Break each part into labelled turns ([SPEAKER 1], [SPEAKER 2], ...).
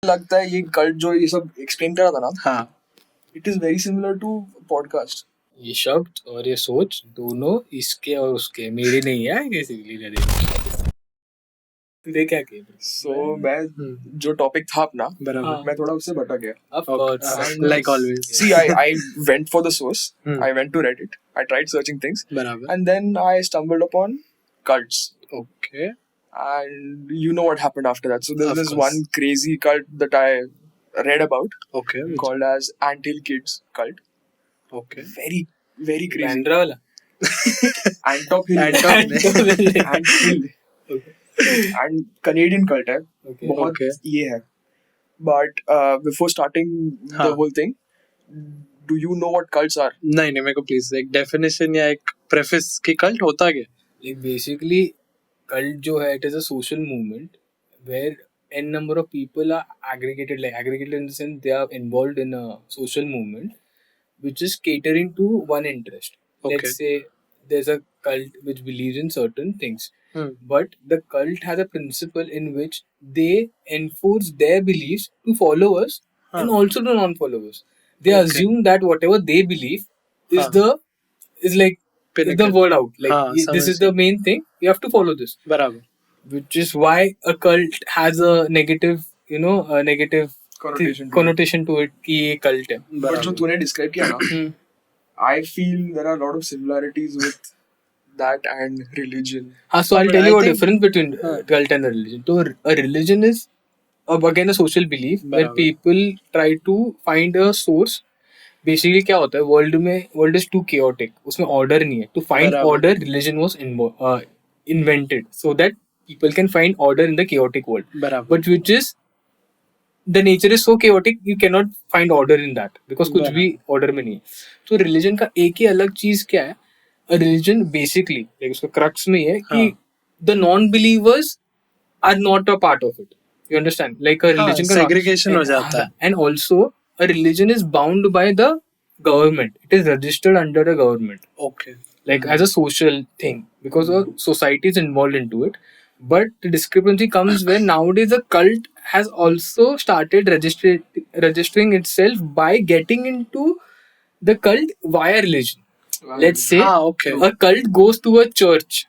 [SPEAKER 1] लगता है ये कल्ट जो ये सब एक्सप्लेन करा था ना,
[SPEAKER 2] हाँ,
[SPEAKER 1] it is very similar to podcast.
[SPEAKER 3] ये शब्द और ये सोच दोनों इसके और उसके मेरे नहीं है बेसिकली. तुझे क्या किया?
[SPEAKER 1] सो मैं जो टॉपिक था अपना,
[SPEAKER 2] बराबर.
[SPEAKER 1] मैं थोड़ा उससे भटक गया.
[SPEAKER 3] Of course.
[SPEAKER 2] Like always.
[SPEAKER 1] See, I went for the source. I went to Reddit. I tried searching things,
[SPEAKER 2] बराबर.
[SPEAKER 1] and then I stumbled upon cults.
[SPEAKER 2] Okay.
[SPEAKER 1] And you know what happened after that. So there's
[SPEAKER 2] Of
[SPEAKER 1] this
[SPEAKER 2] course.
[SPEAKER 1] one crazy cult that I read about
[SPEAKER 2] Okay.
[SPEAKER 1] called as Anthill Kids cult.
[SPEAKER 2] Okay.
[SPEAKER 1] Very, very crazy.
[SPEAKER 3] Bandra वाला.
[SPEAKER 1] Antop Hill. Anthill. And Canadian cult है.
[SPEAKER 3] Okay.
[SPEAKER 1] बहुत
[SPEAKER 2] Okay.
[SPEAKER 1] ये है. But before starting the
[SPEAKER 2] हाँ.
[SPEAKER 1] whole thing, do you know what cults are?
[SPEAKER 2] नहीं मेरे को please एक डेफिनेशन या एक प्रेफिस की कल्ट होता क्या?
[SPEAKER 3] Like basically, cult जो है, it is a social movement where n number of people are aggregated in the sense they are involved in a social movement which is catering to one interest.
[SPEAKER 2] Okay.
[SPEAKER 3] Let's say there's a cult which believes in certain things.
[SPEAKER 2] Hmm.
[SPEAKER 3] But the cult has a principle in which they enforce their beliefs to followers and also to non-followers. They
[SPEAKER 2] Okay.
[SPEAKER 3] assume that whatever they believe is is like is the
[SPEAKER 2] Pinnacle.
[SPEAKER 3] word out. Like this
[SPEAKER 2] समझ
[SPEAKER 3] is the main thing. You have to follow this.
[SPEAKER 2] बराबर.
[SPEAKER 3] Which is why a cult has a negative, a negative
[SPEAKER 1] Connotation
[SPEAKER 3] to it कि ये cult है.
[SPEAKER 1] But जो तूने describe किया ना, I feel there are a lot of similarities with that and religion.
[SPEAKER 3] So I'll
[SPEAKER 2] But
[SPEAKER 3] tell
[SPEAKER 2] I
[SPEAKER 3] you a
[SPEAKER 2] think-
[SPEAKER 3] difference between cult and a religion. So a religion is again a social belief where
[SPEAKER 2] बराबर.
[SPEAKER 3] people try to find a source. Basically क्या होता है world is too chaotic. उसमें order नहीं है. To find
[SPEAKER 2] बराबर.
[SPEAKER 3] order, religion was invented so that people can find order in the chaotic world.
[SPEAKER 2] बराबर.
[SPEAKER 3] But which is the nature is so chaotic you cannot find order in that because कुछ भी order में नहीं है. तो religion का एक ही अलग चीज क्या है? A religion basically like उसका crux में ये है कि the non-believers are not a part of it. You understand? Like a religion का
[SPEAKER 2] segregation हो जाता है.
[SPEAKER 3] And also a religion is bound by the government. It is registered under the government.
[SPEAKER 2] Okay.
[SPEAKER 3] Like as a social thing because a society is involved into it. But the discrepancy comes when nowadays a cult has also started registering itself by getting into the cult via religion. Let's say
[SPEAKER 2] Okay.
[SPEAKER 3] a cult goes to a church.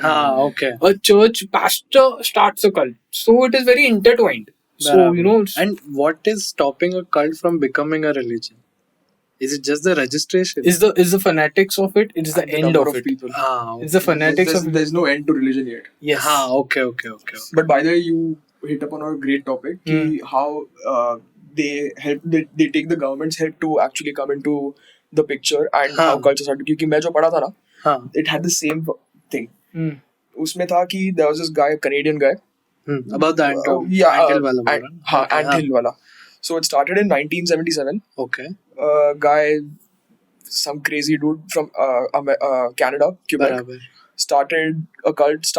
[SPEAKER 2] Okay.
[SPEAKER 3] A church pastor starts a cult. So it is very intertwined. So,
[SPEAKER 2] बराबर. And what is stopping a cult from becoming a religion? Is it just the registration?
[SPEAKER 3] is the fanatics of it. It is the end
[SPEAKER 1] number
[SPEAKER 3] of it.
[SPEAKER 1] people.
[SPEAKER 2] Okay.
[SPEAKER 3] It's the fanatics of it.
[SPEAKER 1] There's no end to religion yet.
[SPEAKER 3] Yes.
[SPEAKER 2] Okay.
[SPEAKER 1] But by the way, you hit upon a great topic. कि how they take the government's help to actually come into the picture and how culture started. क्योंकि मैं जो पढ़ा था ना, it had the same thing. उसमें था कि there was this guy, Canadian guy.
[SPEAKER 2] About the Anthill वाला बोल रहा है?
[SPEAKER 1] हाँ, Anthill वाला. So it started in 1977.
[SPEAKER 2] Okay.
[SPEAKER 1] Guy, some crazy dude from Canada, Quebec,
[SPEAKER 2] बराबर.
[SPEAKER 1] started a cult,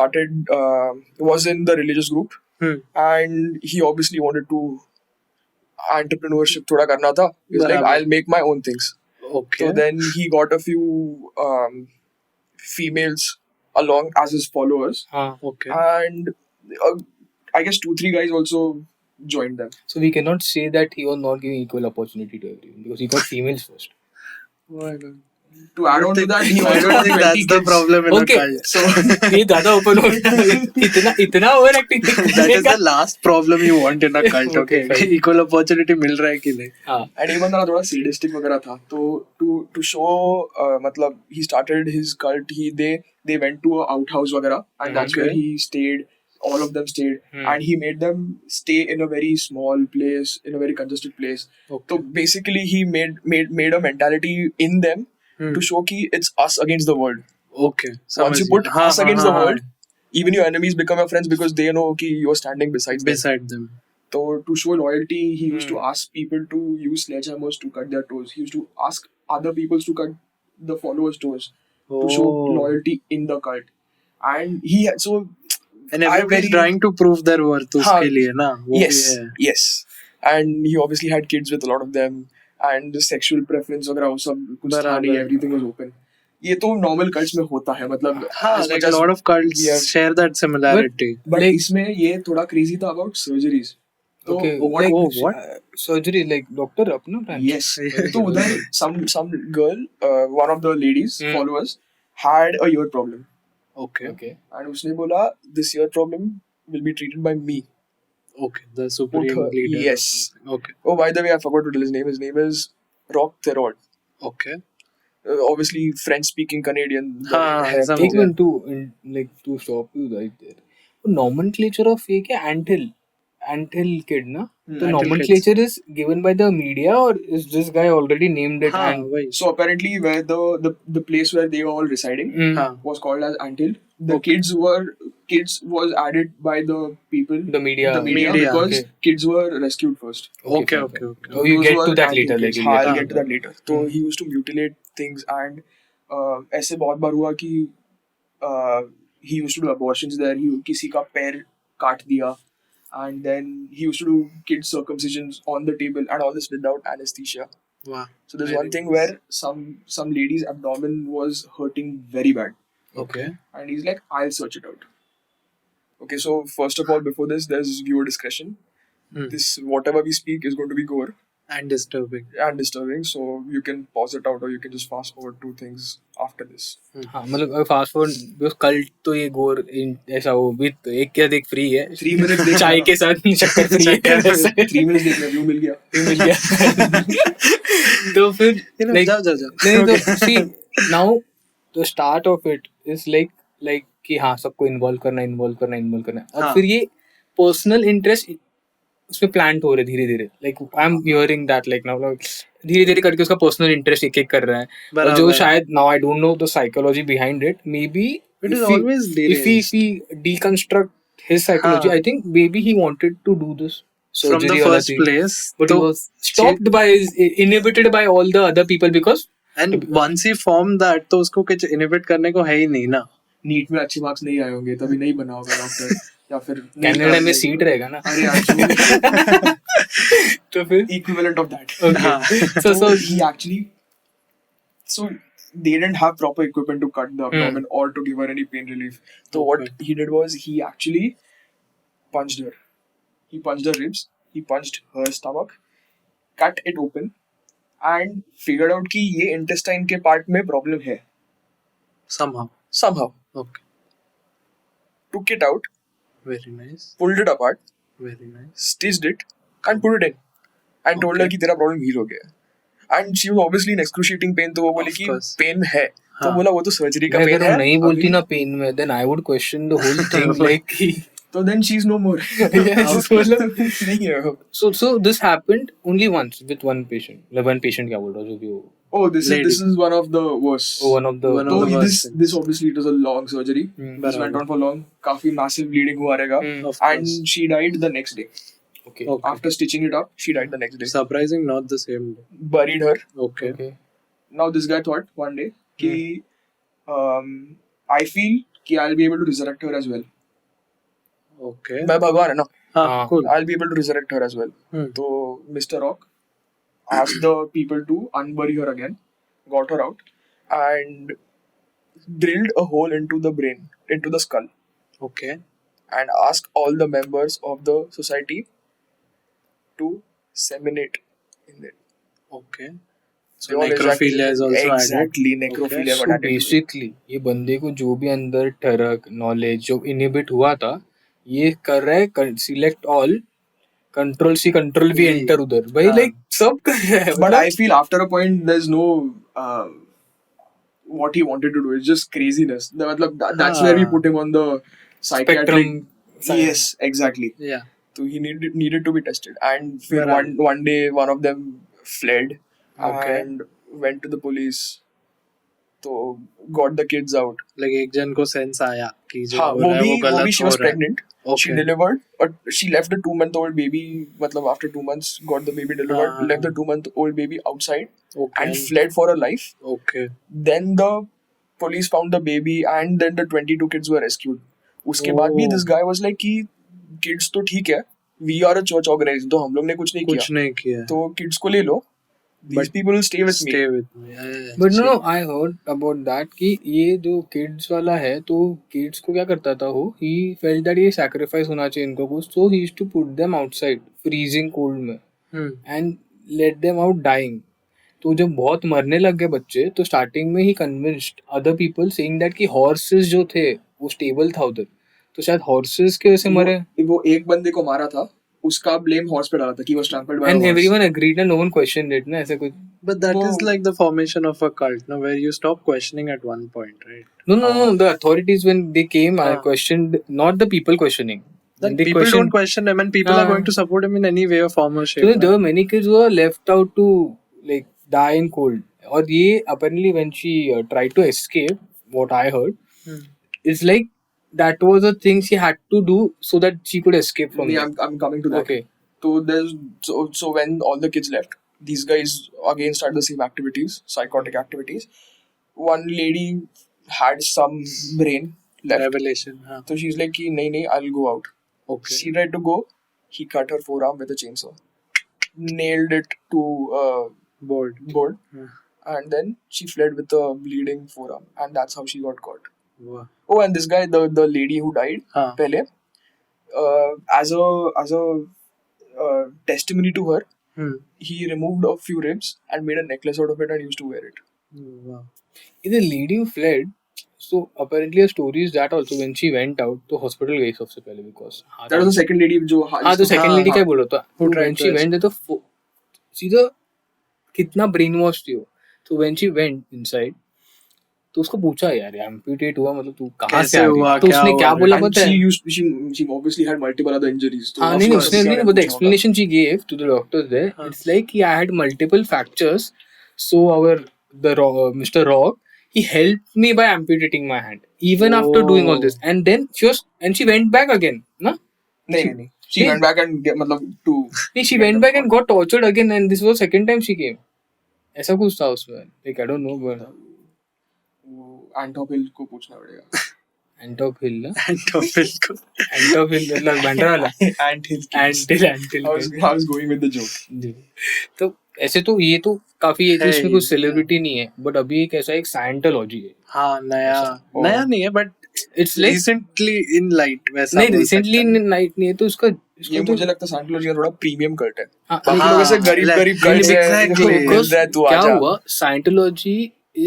[SPEAKER 1] was in the religious group, and he obviously wanted to entrepreneurship थोड़ा करना था. He's like,
[SPEAKER 2] बराबर.
[SPEAKER 1] I'll make my own things.
[SPEAKER 2] Okay.
[SPEAKER 1] So then he got a few females along as his followers,
[SPEAKER 2] Okay.
[SPEAKER 1] and I guess 2-3 guys also joined them.
[SPEAKER 3] So we cannot say that he was not giving equal opportunity to everyone because he got females first.
[SPEAKER 1] To add on to that, he
[SPEAKER 2] I
[SPEAKER 1] also
[SPEAKER 2] don't
[SPEAKER 1] got
[SPEAKER 2] think
[SPEAKER 1] 20
[SPEAKER 2] that's the
[SPEAKER 1] kids.
[SPEAKER 2] problem in
[SPEAKER 3] Okay.
[SPEAKER 2] a cult.
[SPEAKER 3] So ये ज़्यादा open हो गया. इतना overacting.
[SPEAKER 2] That is the last problem you want in a cult. Okay.
[SPEAKER 3] Okay, fine.
[SPEAKER 2] Equal opportunity मिल रहा है कि नहीं?
[SPEAKER 1] And even though थोड़ा sadistic वगैरह था, तो to show मतलब he started his cult. They went to a outhouse वगैरह, and that's where he stayed. All of them stayed, and he made them stay in a very small place, in a very congested place.
[SPEAKER 2] Okay.
[SPEAKER 1] So basically, he made a mentality in them to show कि it's us against the world.
[SPEAKER 2] Okay.
[SPEAKER 1] Once you put us against the world, even your enemies become your friends because they know कि you're standing beside
[SPEAKER 2] them.
[SPEAKER 1] So to show loyalty, he used to ask people to use sledgehammers to cut their toes. He used to ask other people to cut the followers' toes to show loyalty in the cult. And he had
[SPEAKER 2] And everybody's trying to prove their worth उसके लिए ना.
[SPEAKER 1] Yes. And he obviously had kids with a lot of them. And the sexual preference वगैरह वो सब कुछ था नहीं. Everything was open. ये तो normal cults में होता है मतलब.
[SPEAKER 2] Like a lot of cults share that similarity.
[SPEAKER 1] But इसमें ये थोड़ा crazy था about surgeries. तो
[SPEAKER 3] Okay,
[SPEAKER 1] what
[SPEAKER 3] like
[SPEAKER 2] what?
[SPEAKER 3] surgery, like doctor अपना branch.
[SPEAKER 1] yes तो उधर some girl one of the ladies followers had a ear problem
[SPEAKER 2] Okay.
[SPEAKER 3] Okay.
[SPEAKER 1] and उसने बोला this ear problem will be treated by me.
[SPEAKER 2] Okay. The
[SPEAKER 1] Put
[SPEAKER 2] supreme
[SPEAKER 1] her,
[SPEAKER 2] leader. or
[SPEAKER 1] yes.
[SPEAKER 2] something. Okay.
[SPEAKER 1] Oh, by the way, I forgot to tell his name. His name is Rock Therod.
[SPEAKER 2] Okay.
[SPEAKER 1] Obviously, French-speaking Canadian.
[SPEAKER 2] हाँ,
[SPEAKER 1] है
[SPEAKER 2] समझ
[SPEAKER 1] तो-
[SPEAKER 3] एक minute like to stop you right there. Nomenclature of ये क्या anthill kid ना? तो
[SPEAKER 2] Anthill
[SPEAKER 3] nomenclature is given by the media or is this guy already named it?
[SPEAKER 2] हाँ,
[SPEAKER 3] And
[SPEAKER 2] वही.
[SPEAKER 1] So apparently, where the place where they were all residing
[SPEAKER 2] हाँ.
[SPEAKER 1] was called as Anthill. The kids was added by the people.
[SPEAKER 3] The media.
[SPEAKER 2] Media,
[SPEAKER 1] because
[SPEAKER 3] okay.
[SPEAKER 1] kids were rescued first.
[SPEAKER 2] Okay.
[SPEAKER 3] fine,
[SPEAKER 2] Okay.
[SPEAKER 3] fine.
[SPEAKER 2] Okay.
[SPEAKER 3] Oh, you
[SPEAKER 1] Those
[SPEAKER 3] get
[SPEAKER 1] were
[SPEAKER 3] to that
[SPEAKER 1] Anthill
[SPEAKER 3] later.
[SPEAKER 1] kids.
[SPEAKER 3] Like
[SPEAKER 1] हाँ,
[SPEAKER 3] later.
[SPEAKER 1] I'll get to that later. So he used to mutilate things and ऐसे बहुत बार हुआ कि he used to do abortions there. He किसी का पैर काट दिया. And then he used to do kid circumcisions on the table and all this without anesthesia.
[SPEAKER 2] Wow.
[SPEAKER 1] So there's
[SPEAKER 2] Very
[SPEAKER 1] one thing
[SPEAKER 2] nice.
[SPEAKER 1] where some lady's abdomen was hurting very bad.
[SPEAKER 2] Okay.
[SPEAKER 1] And he's like, I'll search it out. Okay, so first of all, before this, there's viewer discretion. This whatever we speak is going to be gore
[SPEAKER 2] And disturbing.
[SPEAKER 1] and disturbing, so you can pause it out or you can just fast forward to things after this.
[SPEAKER 3] हाँ मतलब fast forward cult तो ये गोर ऐसा हो with एक क्या देख फ्री है
[SPEAKER 1] 3 minutes देख
[SPEAKER 3] चाय के साथ शक्कर फ्री है वैसे।
[SPEAKER 1] 3 minutes देखने व्यू मिल गया.
[SPEAKER 3] मिल गया तो फिर like
[SPEAKER 2] जाओ.
[SPEAKER 3] नहीं तो see now the start of it is like कि हाँ सबको इन्वॉल्व करना और
[SPEAKER 2] हाँ.
[SPEAKER 3] फिर ये पर्सनल इंटरेस्ट उसमें प्लांट हो रहे धीरे धीरे like I am hearing that like now धीरे धीरे करके उसका पर्सनल इंटरेस्ट एक कर रहा है और जो शायद now I don't know the psychology behind it may be
[SPEAKER 2] It is always
[SPEAKER 3] if he deconstruct his psychology
[SPEAKER 2] हाँ.
[SPEAKER 3] I think maybe he wanted to do this
[SPEAKER 2] From the
[SPEAKER 3] surgery wala
[SPEAKER 2] first
[SPEAKER 3] thing,
[SPEAKER 2] place.
[SPEAKER 3] but he was stopped by inhibited by all the other people because
[SPEAKER 2] And once he formed that, तो उसको कुछ inhibit करने को है ही नहीं ना.
[SPEAKER 1] NEET में अच्छे मार्क्स नहीं आए होंगे तभी नहीं बना होगा डॉक्टर या फिर
[SPEAKER 3] कनाडा में सीट रहेगा ना
[SPEAKER 1] अरे यार
[SPEAKER 3] तो फिर
[SPEAKER 1] equivalent of that.
[SPEAKER 3] okay so
[SPEAKER 1] he actually so they didn't have proper equipment to cut the abdomen or to give her any pain relief. So what he did was he actually punched her. He punched her ribs. He punched her stomach, cut it open, and figured out कि ये intestine के part में problem है.
[SPEAKER 2] Somehow.
[SPEAKER 1] Somehow
[SPEAKER 2] Okay.
[SPEAKER 1] took it out,
[SPEAKER 2] Very nice.
[SPEAKER 1] pulled it apart,
[SPEAKER 2] Very nice.
[SPEAKER 1] stitched it, and put it in, and told her कि तेरा problem heal हो गया. And she was obviously in excruciating pain, तो वो बोली
[SPEAKER 2] Of
[SPEAKER 1] कि
[SPEAKER 2] course.
[SPEAKER 1] pain है. तो
[SPEAKER 2] हाँ.
[SPEAKER 1] बोला वो तो surgery का
[SPEAKER 3] अगर
[SPEAKER 1] pain
[SPEAKER 3] वो
[SPEAKER 1] है.
[SPEAKER 3] नहीं बोलती
[SPEAKER 1] अभी-
[SPEAKER 3] ना पेन में then I would question the whole thing like
[SPEAKER 1] तो then she's no more.
[SPEAKER 3] yes, मतलब
[SPEAKER 1] नहीं है.
[SPEAKER 3] so this happened only once with one patient like one patient क्या बोल रहा हूँ जो भी हो
[SPEAKER 1] Oh, this
[SPEAKER 2] Lady.
[SPEAKER 1] is one of the worst.
[SPEAKER 3] one of the
[SPEAKER 2] One of
[SPEAKER 1] तो
[SPEAKER 2] the worst
[SPEAKER 1] this obviously it was a long surgery. This went on for long. काफी massive bleeding हुआ रहेगा.
[SPEAKER 2] Of course.
[SPEAKER 1] And she died the next day.
[SPEAKER 3] okay
[SPEAKER 2] Okay.
[SPEAKER 1] After stitching it up, she died the next day.
[SPEAKER 2] Surprising, not the same day.
[SPEAKER 1] Buried her.
[SPEAKER 2] Okay.
[SPEAKER 3] okay
[SPEAKER 1] Now this guy thought one day कि I feel कि I'll be able to resurrect her as well.
[SPEAKER 2] Okay.
[SPEAKER 1] मैं भगवान है ना.
[SPEAKER 2] हाँ, cool.
[SPEAKER 1] I'll be able to resurrect her as well. So Mr. Rock asked the people to unbury her again, got her out, and drilled a hole into the brain, into the skull,
[SPEAKER 2] Okay.
[SPEAKER 1] and asked all the members of the society to seminate in it.
[SPEAKER 2] Okay.
[SPEAKER 1] They
[SPEAKER 2] So
[SPEAKER 1] all
[SPEAKER 2] necrophilia is also added.
[SPEAKER 1] exactly necrophilia
[SPEAKER 3] so
[SPEAKER 1] got added to it.
[SPEAKER 3] basically ये बंदे को जो भी अंदर ठरक knowledge जो inhibit हुआ था ये कर रहा है select all control C control भी एंटर उधर भाई लाइक सब कर रहा है
[SPEAKER 1] But I feel after a point there's no what he wanted to do. It's just craziness. मतलब that's where we put him on the psychiatric.
[SPEAKER 3] Spectrum.
[SPEAKER 1] Yes, exactly.
[SPEAKER 2] Yeah.
[SPEAKER 1] So he needed to be tested, and फिर
[SPEAKER 2] Right.
[SPEAKER 1] one day one of them fled
[SPEAKER 2] Okay.
[SPEAKER 1] and went to the police. तो got the kids out.
[SPEAKER 2] Like एक जन को sense आया कि जो
[SPEAKER 1] हाँ
[SPEAKER 2] हो
[SPEAKER 1] वो
[SPEAKER 2] रहा है
[SPEAKER 1] भी
[SPEAKER 2] वो गलत
[SPEAKER 1] she
[SPEAKER 2] हो
[SPEAKER 1] was
[SPEAKER 2] रहा है.
[SPEAKER 1] pregnant. She
[SPEAKER 2] Okay.
[SPEAKER 1] delivered, but she left the 2-month-old baby. मतलब after 2 months got the baby delivered.
[SPEAKER 2] हाँ.
[SPEAKER 1] Left the 2-month-old baby outside
[SPEAKER 2] Okay.
[SPEAKER 1] and fled for her life.
[SPEAKER 2] Okay.
[SPEAKER 1] Then the police found the baby and then the 22 kids were rescued. उसके बाद भी
[SPEAKER 2] Oh.
[SPEAKER 1] this guy was like कि kids तो ठीक है, we are a church organization तो हम लोग ने कुछ नहीं
[SPEAKER 2] कुछ
[SPEAKER 1] किया,
[SPEAKER 2] नहीं किया.
[SPEAKER 1] तो kids को ले लो these people will stay with me.
[SPEAKER 2] Stay with me.
[SPEAKER 3] But no, I heard about that कि ये जो kids वाला है तो kids को क्या करता था वो he felt that ये sacrifice होना चाहिए इनको कुछ so he used to put them outside freezing cold में and let them out dying. तो जब बहुत मरने लग गए बच्चे तो स्टार्टिंग में ही convinced other people saying that कि हॉर्सेस जो थे वो स्टेबल था उधर तो शायद हॉर्सेस के वजह से मरे
[SPEAKER 1] वो एक बंदे को मारा था उसका ब्लेम हॉर्स पे डाला था कि वो trampled by
[SPEAKER 3] and everyone agreed and no one questioned it ना ऐसे कुछ
[SPEAKER 2] But that is like the formation of a cult, no, where you stop questioning at one point, right?
[SPEAKER 3] no the authorities when they came I questioned not the people questioning
[SPEAKER 2] Then people don't question him and people are going to support him in any way or form or shape.
[SPEAKER 3] So there were many kids who were left out to like die in cold और ये apparently when she tried to escape what I heard it's like that was a thing she had to do so that she could escape from
[SPEAKER 1] there. I'm coming to that.
[SPEAKER 3] Okay.
[SPEAKER 1] So when all the kids left, these guys again started the same activities, psychotic activities. One lady had some brain left.
[SPEAKER 2] Revelation.
[SPEAKER 1] So she's like, nahi, I'll go out.
[SPEAKER 2] Okay.
[SPEAKER 1] She tried to go. He cut her forearm with a chainsaw. Nailed it to board. And then she fled with a bleeding forearm. And that's how she got caught.
[SPEAKER 2] Wow.
[SPEAKER 1] Oh, and this guy, the lady who died, pehle, as a testimony to her, he removed a few ribs and made a necklace out of it and used to wear it.
[SPEAKER 2] Wow.
[SPEAKER 3] The lady who fled, so apparently a story is that also when she went out to hospital गई सबसे पहले because
[SPEAKER 1] that was the second lady जो
[SPEAKER 3] तो second lady क्या बोला था when she went there तो सीधा कितना brainwashed थी वो so when she went inside तो उसको पूछा यार एम्पुटेट हुआ मतलब तू कहाँ से आ गया तो उसने क्या बोला पता है
[SPEAKER 1] she obviously had multiple other injuries
[SPEAKER 3] हाँ नहीं उसने नहीं but the explanation she gave to the doctors there it's like I had multiple fractures so Mr. Rock he helped me by amputating my hand even after doing all this and then she went back again na
[SPEAKER 1] नहीं she went back and
[SPEAKER 3] she went back and got tortured again and this was second time she came ऐसा कुछ था उसमें like I don't know but
[SPEAKER 1] Ntorq हिल को पूछना पड़ेगा
[SPEAKER 3] एंटॉप हिल
[SPEAKER 1] बैंड्रा वाला एंट हिल I was going with the joke
[SPEAKER 3] तो ऐसे तो ये तो काफी है इसमें कुछ सेलिब्रिटी नहीं है बट अभी एक ऐसा एक साइंटोलॉजी है
[SPEAKER 2] हाँ नया नहीं है but
[SPEAKER 3] it's like
[SPEAKER 2] recently in light वैसा
[SPEAKER 3] नहीं रिसेंटली इन लाइट नहीं है तो उसका
[SPEAKER 1] ये मुझे लगता है साइंटोलॉजी का थोड़ा प्रीमियम कल्ट है
[SPEAKER 3] बाकी लोगों
[SPEAKER 1] से गरीब कल्ट है
[SPEAKER 3] क्या हुआ Scientology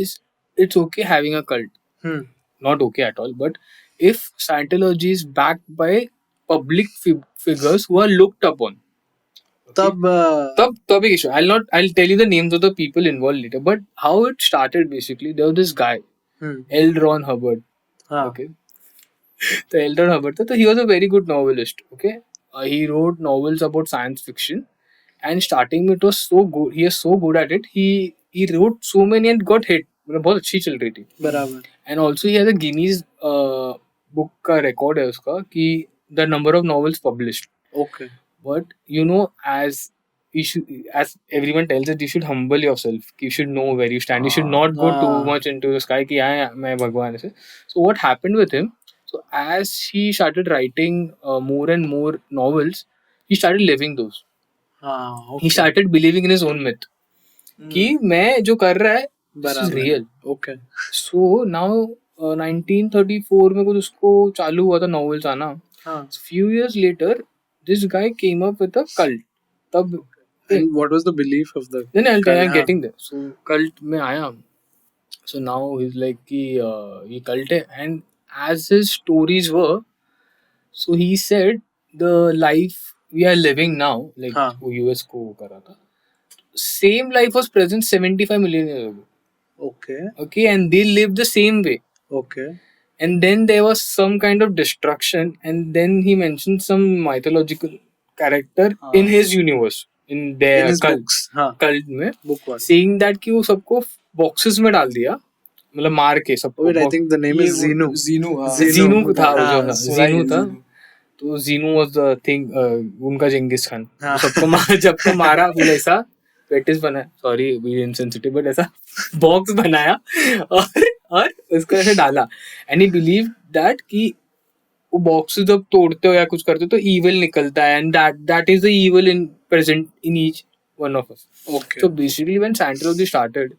[SPEAKER 3] is it's okay having a cult. Not okay at all. But if Scientology is backed by public figures who are looked upon, tab ek issue. I'll tell you the names of the people involved later. But how it started basically, there was this guy, L. Ron Hubbard. Okay. So L. Ron Hubbard, so he was a very good novelist. Okay. He wrote novels about science fiction. And starting it was so good. He is so good at it. He wrote so many and got hit. मतलब बहुत अच्छी चल रही थी
[SPEAKER 2] बराबर
[SPEAKER 3] and also he has a Guinness book का record है उसका कि the number of novels published
[SPEAKER 2] okay
[SPEAKER 3] but you know as everyone tells that you should humble yourself you should know where you stand you should not go too much into the sky कि मैं भगवान ऐसे so what happened with him so as he started writing more and more novels he started living those he started believing in his own myth कि मैं जो कर रहा है this is real
[SPEAKER 2] okay
[SPEAKER 3] so now 1934 में कुछ उसको चालू हुआ था novels आना few years later this guy came up with a cult तब
[SPEAKER 2] and what was the belief of the
[SPEAKER 3] then I'm getting there so cult में आया so now he's like कि ये cult है and as his stories were so he said the life we are living now like वो US को कर रहा था same life was present 75 million years ago okay and they lived the same way
[SPEAKER 2] okay
[SPEAKER 3] and then there was some kind of destruction and then he mentioned some mythological character in his universe in their cult में saying that कि वो सबको boxes में डाल दिया मतलब मार के सबको
[SPEAKER 2] I think the name is
[SPEAKER 3] Xenu था Xenu था तो Xenu was the thing उनका जेंगिस खान सबको जब को मारा फिर ऐसा पेटिस बनाया सॉरी वी इनसेंसिटिव बट ऐसा बॉक्स बनाया और उसको ऐसे डाला एंड ही बिलीव दैट कि वो बॉक्स जब तोड़ते हो या कुछ करते हो तो इविल निकलता है and that is the evil in present in each one of us.
[SPEAKER 2] Okay.
[SPEAKER 3] So basically, when Scientology started,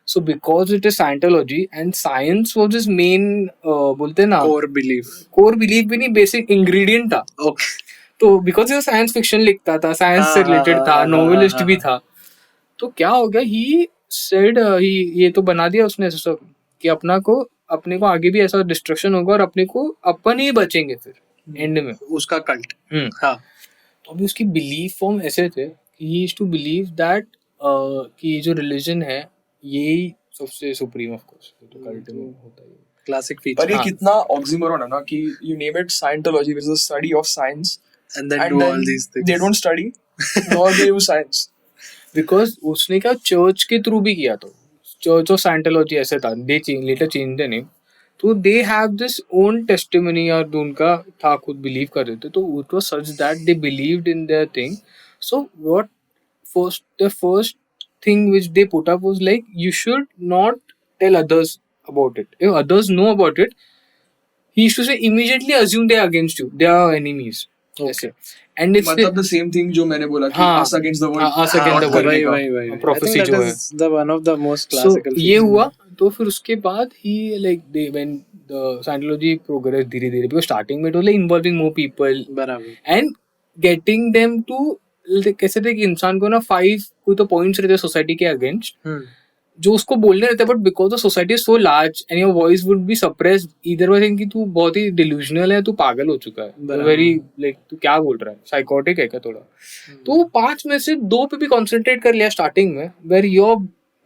[SPEAKER 3] so because it is Scientology and science was his main बोलते ना
[SPEAKER 2] Core belief.
[SPEAKER 3] core belief भी नहीं, basic ingredient था.
[SPEAKER 2] Okay.
[SPEAKER 3] तो because ये science fiction लिखता था, science से रिलेटेड था, नॉवेलिस्ट भी था, तो क्या हो गया, ही सेड ये तो बना दिया उसने ऐसा सब कि अपने को आगे भी ऐसा डिस्ट्रक्शन होगा और अपने को अपन ही बचेंगे फिर एंड में.
[SPEAKER 2] उसका कल्ट. हाँ.
[SPEAKER 3] तो अभी उसकी बिलीफ फॉर्म ऐसे थे कि he used to believe that कि जो रिलीजन है यही सबसे सुप्रीम, ऑफ कोर्स तो कल्ट में होता है.
[SPEAKER 2] क्लासिक
[SPEAKER 1] पर
[SPEAKER 2] फीचर.
[SPEAKER 1] ये कितना ऑक्सीमोरन है ना कि you name it Scientology, which is the study of science,
[SPEAKER 2] And then
[SPEAKER 1] and
[SPEAKER 2] do
[SPEAKER 1] then
[SPEAKER 2] all these things.
[SPEAKER 1] they don't study nor they use science.
[SPEAKER 3] Because उसने क्या चर्च के थ्रू भी किया, तो चर्च ऑफ साइंटोलॉजी ऐसे था, they later change the name, तो they have this own testimony, और उनका था खुद बिलीव कर रहे थे, तो it was such that they believed in their thing. So what first thing which they put up was like, you should not tell others about it. If others know about it, he used to say immediately assume they are against you, they are enemies.
[SPEAKER 2] Okay.
[SPEAKER 3] And it's
[SPEAKER 1] मतलब the same thing जो मैंने बोला कि
[SPEAKER 3] हाँ,
[SPEAKER 1] us against the world.
[SPEAKER 3] us against the world.
[SPEAKER 2] वही. I
[SPEAKER 3] Prophecy
[SPEAKER 2] think
[SPEAKER 3] जो
[SPEAKER 2] that
[SPEAKER 3] है.
[SPEAKER 2] is the one of the most
[SPEAKER 3] So
[SPEAKER 2] classical
[SPEAKER 3] ये
[SPEAKER 2] features.
[SPEAKER 3] हुआ, तो फिर उसके बाद ही like they when the Scientology progress धीरे धीरे, because starting में it was like involving more people
[SPEAKER 2] बराबर.
[SPEAKER 3] and getting them to कैसे थे कि इंसान को ना 5 कोई तो पॉइंट्स रहते सोसाइटी के अगेंस्ट जो उसको बोलने रहते, but because the society is so large and your voice would be suppressed either by think कि तू बहुत ही डिल्यूजनल है, तू पागल हो चुका है, वेरी लाइक तू क्या बोल रहा है, साइकोटिक है क्या थोड़ा. तो 5 में से 2 पे भी कॉन्सेंट्रेट कर लिया स्टार्टिंग में, where you are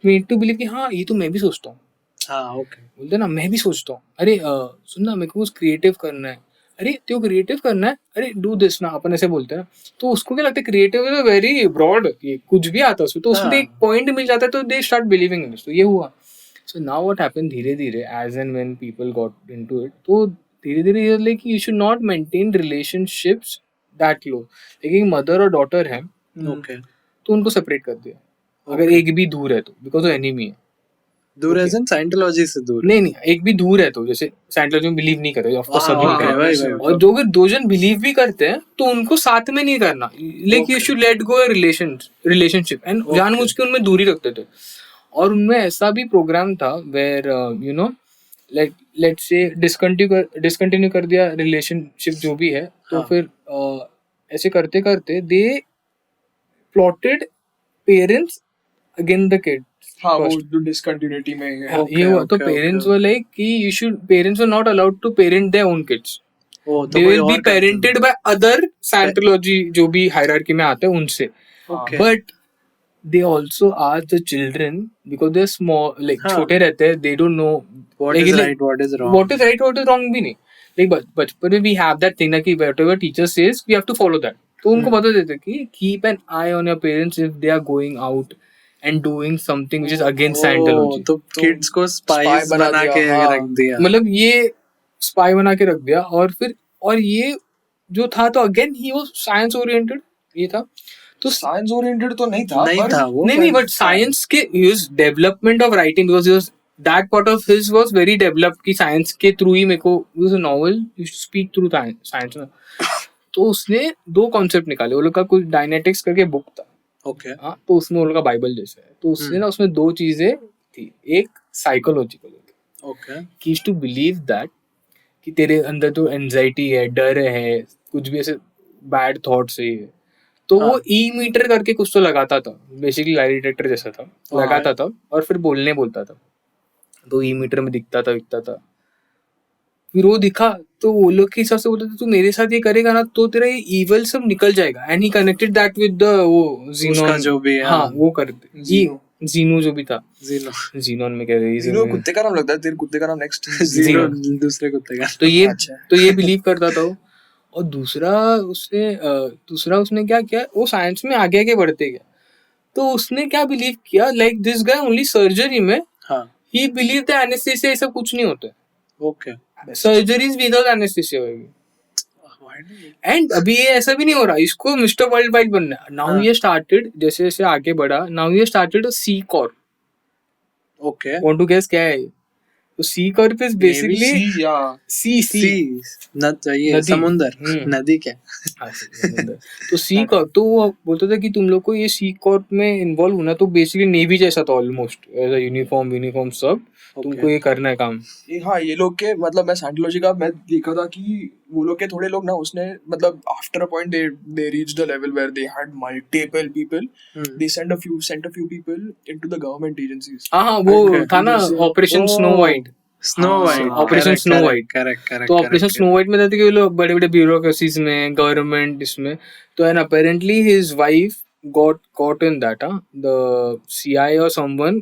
[SPEAKER 3] made to believe कि हाँ ये तो मैं भी सोचता हूँ.
[SPEAKER 2] हाँ, ओके.
[SPEAKER 3] बोलते ना मैं भी सोचता हूँ, अरे सुन ना मेरे को कुछ क्रिएटिव करना है, अरे तेरे को क्रिएटिव करना है, अरे डू दिस ना, अपन ऐसे बोलते हैं ना. तो उसको क्या लगता है क्रिएटिव इज वेरी ब्रॉड, कुछ भी आता है उसको, तो उसको एक पॉइंट मिल जाता है, तो they start believing in this. तो ये हुआ. सो नाउ व्हाट हैपेंड धीरे धीरे as and when people got into it, तो धीरे धीरे like you should not maintain relationships that close. लेकिन मदर और डॉटर है,
[SPEAKER 2] ओके,
[SPEAKER 3] तो उनको सेपरेट कर दिया अगर एक भी दूर है तो, बिकॉज वो एनिमी है.
[SPEAKER 2] दूर एज इन साइंटोलॉजी से दूर.
[SPEAKER 3] नहीं एक भी दूर है तो, जैसे साइंटोलॉजी में बिलीव नहीं करते, ऑफ कोर्स सभी
[SPEAKER 2] okay,
[SPEAKER 3] करते हैं, और जो अगर 2 जन बिलीव भी करते हैं तो उनको साथ में नहीं करना, like you should let go relationship, and जानबूझ के उनमें दूरी रखते थे. और उनमें ऐसा भी प्रोग्राम था where you know let's say discontinue कर दिया रिलेशनशिप जो भी है, तो फिर ऐसे करते करते they plotted parents against the kid.
[SPEAKER 1] हाँ, वो जो डिसकंटिन्यूटी में है.
[SPEAKER 3] ये हुआ, तो पेरेंट्स वर लाइक कि parents were not allowed to parent their own kids, they will be parented by other scientology जो भी हायरार्की में आते हैं उनसे. But they also ask the children because they're small, like छोटे रहते हैं, they don't know
[SPEAKER 2] what is right, what is wrong.
[SPEAKER 3] What is right, what is wrong भी नहीं, like but we have that thing ना कि whatever teacher says we have to follow that. तो उनको बता देते कि keep an eye on your parents if they are going out and doing something which is against Scientology.
[SPEAKER 2] तो kids को spies बना के रख दिया,
[SPEAKER 3] मतलब ये spy बना के रख दिया. और फिर और ये जो था, तो again he was science oriented, ये था. तो
[SPEAKER 1] साइंस ओरिएंटेड तो नहीं था
[SPEAKER 3] वो नहीं बट साइंस के use development of writing, because that part of his was very developed कि साइंस के थ्रू ही मेरे को was a novel you speak through science में. तो उसने 2 कॉन्सेप्ट निकाले, वो लोग का कुछ डायनेटिक्स करके बुक था.
[SPEAKER 2] ओके.
[SPEAKER 3] हाँ, तो उसमें वो लोग का बाइबल जैसा है, तो उसने ना उसमें 2 चीजें थी. एक साइकोलॉजिकल,
[SPEAKER 2] ओके,
[SPEAKER 3] कि टू बिलीव दैट कि तेरे अंदर तो एंजाइटी है, डर है, कुछ भी ऐसे बैड थॉट्स है, तो वो ई मीटर करके कुछ तो लगाता था, बेसिकली लाई डिटेक्टर जैसा था, लगाता था और फिर बोलता था, तो ई मीटर में दिखता था. फिर वो दिखा तो वो लोग के हिसाब से बोलते थे तू मेरे साथ ये करेगा ना तो तेरा ये इवल सब निकल जाएगा. And he connected that with the वो जीनोन
[SPEAKER 2] जो भी है,
[SPEAKER 3] हाँ वो करते जीनो जो भी था, जीनोन में कह रही
[SPEAKER 1] जीनो कुत्ते का नाम लगता है, तेरे कुत्ते का नाम नेक्स्ट
[SPEAKER 2] जीनो दूसरे कुत्ते का.
[SPEAKER 3] तो ये बिलीव करता था. और दूसरा उसने क्या किया, वो साइंस में आगे बढ़ते गया, तो उसने क्या बिलीव किया, like this guy only surgery में ही बिलीव द एनेस्थीसिया ऐसा कुछ नहीं होता.
[SPEAKER 2] ओके,
[SPEAKER 3] सर्जरीज विदाउट एनेस्थीसिया होगी. एंड अभी ये ऐसा भी नहीं हो रहा, इसको मिस्टर वर्ल्ड वाइड बनना है. नाउ ये स्टार्टेड, जैसे जैसे आगे बढ़ा, नाउ ये started a sea corp.
[SPEAKER 2] Okay,
[SPEAKER 3] want to guess क्या है? तो sea curve is basically
[SPEAKER 1] See, yeah.
[SPEAKER 3] Sea
[SPEAKER 2] ये
[SPEAKER 3] नदी।
[SPEAKER 2] समुंदर नदी क्या
[SPEAKER 3] हाँ, समुंदर। तो सी कर्व तो वो बोलता था कि तुम लोग को ये सी कर्व में इन्वॉल्व होना तो बेसिकली नेवी जैसा था ऑलमोस्ट एज अ यूनिफॉर्म सब तुमको ये करना है काम।
[SPEAKER 1] हाँ, ये लोग के मतलब मैं साइंटोलॉजी का मैं देखा था कि वो लोग के थोड़े लोग ना उसने मतलब after a point they reach the level where they had multiple people they sent a few people into the government agencies.
[SPEAKER 3] हाँ वो था ना operation snow white.
[SPEAKER 2] Snow white
[SPEAKER 3] operation snow white.
[SPEAKER 2] Correct
[SPEAKER 3] तो ऑपरेशन स्नो वाइट में था कि वो लोग बड़े बड़े ब्यूरोक्रेसीज में गवर्नमेंट इसमें तो and apparently his wife got caught in that the CI or someone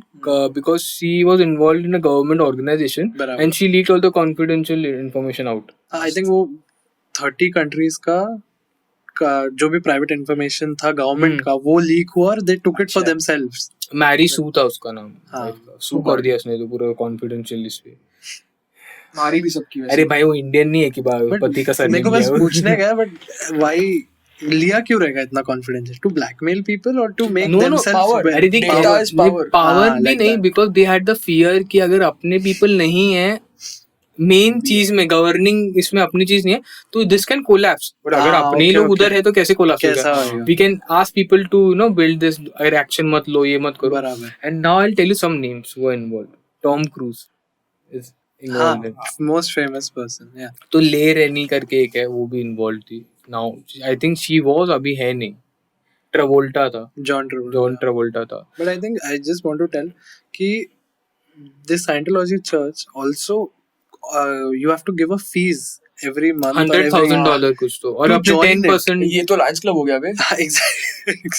[SPEAKER 3] because she was involved in a government organization
[SPEAKER 2] बराबर।
[SPEAKER 3] and she leaked all the confidential information out.
[SPEAKER 2] I think वो 30 countries का जो भी private information था government का वो लीक हुआ और they took it for themselves.
[SPEAKER 3] Mary Sue था उसका नाम।
[SPEAKER 2] हाँ।
[SPEAKER 3] सू कर दिया उसने तो पूरा कॉन्फिडेंशियल इस पे।
[SPEAKER 1] मारी भी सबकी वैसे।
[SPEAKER 3] अरे भाई वो इंडियन नहीं है कि पति का
[SPEAKER 2] मेरे को
[SPEAKER 3] सरनेम
[SPEAKER 2] बस
[SPEAKER 3] लिया
[SPEAKER 2] पूछने गया बट व्हाई लिया क्यों रहेगा इतना कॉन्फिडेंशियल टू ब्लैकमेल पीपल और to make
[SPEAKER 3] No,
[SPEAKER 2] themselves
[SPEAKER 1] power.
[SPEAKER 3] अरे देख
[SPEAKER 1] Data is power.
[SPEAKER 3] पावर भी
[SPEAKER 2] like
[SPEAKER 3] नहीं
[SPEAKER 2] that.
[SPEAKER 3] Because they had the fear कि अगर अपने पीपल नहीं है मेन चीज में गवर्निंग इसमें अपनी चीज नहीं है तो दिस कैन कोलैप्स बट अगर अपने ही लोग उधर है तो कैसे कोलैप्स
[SPEAKER 2] कैसा
[SPEAKER 3] होगा।
[SPEAKER 2] होगा?
[SPEAKER 3] We can ask people to build this अगर एक्शन मत लो ये मत करो।
[SPEAKER 2] बराबर।
[SPEAKER 3] And now I tell you some names who are involved. Tom Cruise is involved.
[SPEAKER 2] Most famous person या
[SPEAKER 3] तो ले रेनी करके एक है वो भी इन्वॉल्व थी। Now I think she was अभी है नहीं। ट्रेवोल्टा था
[SPEAKER 2] जॉन
[SPEAKER 3] ट्रेवोल्टा था।
[SPEAKER 2] But I think I just want to tell कि this Scientology church also you have to give a fees every month or every
[SPEAKER 3] $100,000 कुछ तो और
[SPEAKER 2] To
[SPEAKER 3] अपने
[SPEAKER 2] join
[SPEAKER 3] 10%
[SPEAKER 1] ये तो लायंस क्लब हो गया बे।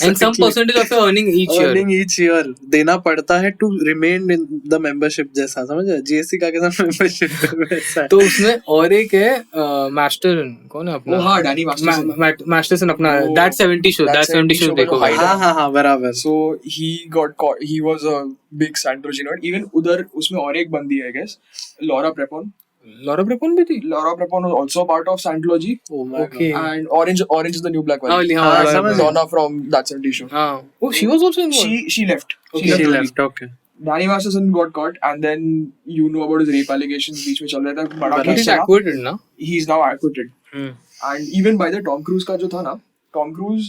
[SPEAKER 3] and some percentage of your earning each year.
[SPEAKER 2] earning each year देना पड़ता है to remain in the membership जैसा समझ रहे GSC का कैसा membership वैसा है।
[SPEAKER 3] तो उसमें और एक है मास्टर कौन है अपना।
[SPEAKER 1] वो हाँ डैनी मास्टरसन।
[SPEAKER 3] मास्टरसन अपना
[SPEAKER 1] वो
[SPEAKER 3] दैट 70 शो देखो भाई।
[SPEAKER 2] हाँ बराबर।
[SPEAKER 1] So he got caught. He was a big Scientology nerd. Even उधर उसमें और एक बंदी है I guess Laura Prepon.
[SPEAKER 3] Laura Prepon भी थी।
[SPEAKER 1] Laura Prepon was also a part of Scientology.
[SPEAKER 2] Oh my
[SPEAKER 3] Okay.
[SPEAKER 2] God.
[SPEAKER 1] And Orange is the New Black one.
[SPEAKER 3] हाँ,
[SPEAKER 2] समझ गया।
[SPEAKER 1] Donna from That 70 Show.
[SPEAKER 3] हाँ oh she was also involved.
[SPEAKER 1] She left.
[SPEAKER 3] Okay.
[SPEAKER 2] She
[SPEAKER 1] early.
[SPEAKER 2] left okay
[SPEAKER 1] Danny Masterson got caught and then you know about his rape allegations बीच में चल रहा था बड़ा
[SPEAKER 3] But
[SPEAKER 1] case
[SPEAKER 3] he's
[SPEAKER 1] चला.
[SPEAKER 3] acquitted ना।
[SPEAKER 1] He's now acquitted. And even by the Tom Cruise का जो था ना Tom Cruise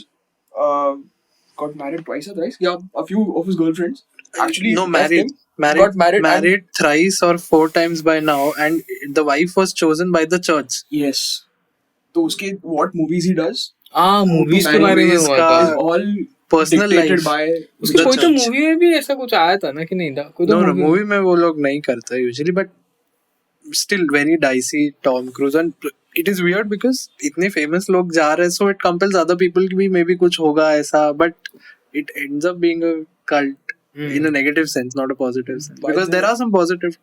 [SPEAKER 1] got married twice or thrice. Yeah, a few of his girlfriends actually
[SPEAKER 2] no
[SPEAKER 1] left him,
[SPEAKER 2] married
[SPEAKER 1] got married
[SPEAKER 2] thrice or 4 times by now and the wife was chosen by the church.
[SPEAKER 1] Yes. तो उसके what movies he does
[SPEAKER 3] हाँ movies के बारे में हुआ था।
[SPEAKER 1] is all
[SPEAKER 2] Personal
[SPEAKER 1] dictated
[SPEAKER 2] life.
[SPEAKER 1] by
[SPEAKER 3] उसकी
[SPEAKER 2] the
[SPEAKER 3] कोई तो
[SPEAKER 2] church.
[SPEAKER 3] मूवी में भी ऐसा कुछ आया था ना कि नहीं था कोई तो
[SPEAKER 2] No, movie में वो लोग नहीं करते usually but still very dicey Tom Cruise and it is weird because इतने famous लोग जा रहे हैं so it compels other people कि भी maybe कुछ होगा ऐसा but it ends up being a cult in a negative sense not a positive sense
[SPEAKER 1] By
[SPEAKER 2] because
[SPEAKER 1] the-
[SPEAKER 2] there are some positive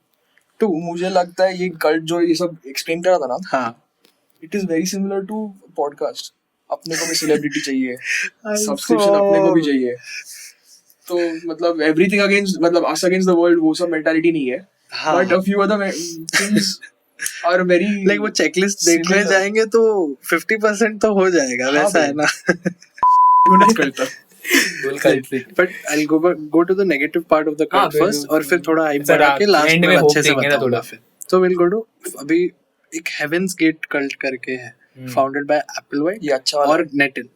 [SPEAKER 1] तो मुझे लगता है ये कल्ट जो ये सब एक्सप्लेन कर रहा था ना
[SPEAKER 2] हाँ
[SPEAKER 1] it is very similar to podcast अपने को भी सेलिब्रिटी चाहिए सब्सक्रिप्शन अपने को भी चाहिए तो मतलब एवरीथिंग अगेंस्ट मतलब अस अगेंस्ट द वर्ल्ड वो सब मेंटालिटी नहीं है
[SPEAKER 2] हाँ
[SPEAKER 1] but a few other things are very
[SPEAKER 2] like वो चेकलिस्ट देखने
[SPEAKER 1] Similar.
[SPEAKER 2] जाएंगे तो 50% तो हो जाएगा
[SPEAKER 1] हाँ
[SPEAKER 2] वैसा है
[SPEAKER 1] भाई।
[SPEAKER 2] ना
[SPEAKER 1] नहीं करता
[SPEAKER 2] but I go to the negative part of the
[SPEAKER 3] हाँ,
[SPEAKER 2] cult first और फिर थोड़ा हाइप
[SPEAKER 3] अच्छा,
[SPEAKER 2] बढ़ा के लास्ट
[SPEAKER 3] end
[SPEAKER 2] में
[SPEAKER 3] में hope
[SPEAKER 2] अच्छे से
[SPEAKER 3] देंगे ना
[SPEAKER 2] बताऊंगा
[SPEAKER 3] थोड़ा।
[SPEAKER 2] फिर तो we'll go to अभी एक हेवेंस गेट कल्ट करके है फाउंडेड बाय एप्पलवाइट
[SPEAKER 1] ये अच्छा वाला
[SPEAKER 2] और
[SPEAKER 1] है।
[SPEAKER 2] नेटिल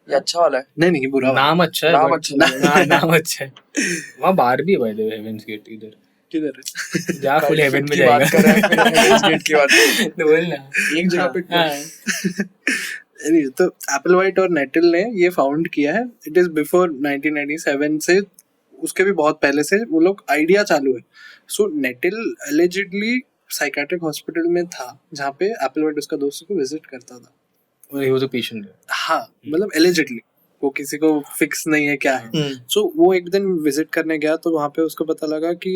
[SPEAKER 1] ये अच्छा वाला है
[SPEAKER 2] नहीं बुरा वाला।
[SPEAKER 3] नाम अच्छा है
[SPEAKER 1] नाम
[SPEAKER 3] but-
[SPEAKER 1] अच्छा लगा।
[SPEAKER 3] हाँ, नाम अच्छा है। वहाँ बाहर भी है भाई द हेवेंस गेट इधर
[SPEAKER 2] किधर है
[SPEAKER 3] जा फुल हेवन में
[SPEAKER 1] की बात
[SPEAKER 3] जाएगा।
[SPEAKER 1] कर रहे हैं फिर Heaven's Gate की बात
[SPEAKER 3] तो बोल ना।
[SPEAKER 1] एक जगह पे
[SPEAKER 3] हाँ।
[SPEAKER 2] Anyway, तो एप्पलवाइट और नेटिल ने ये फाउंड किया है इट इज बिफोर 1997 से उसके भी बहुत पहले से वो लोग आइडिया चालू है सो नेटिल एलिजिडली साइकेट्रिक हॉस्पिटल में था जहाँ पे एप्पलवाइट उसका दोस्त को विजिट करता था
[SPEAKER 3] और he was a patient.
[SPEAKER 2] हाँ मतलब एलिजिडली वो किसी को फिक्स नहीं है क्या है सो वो एक दिन विजिट करने गया तो वहाँ पे उसको पता लगा कि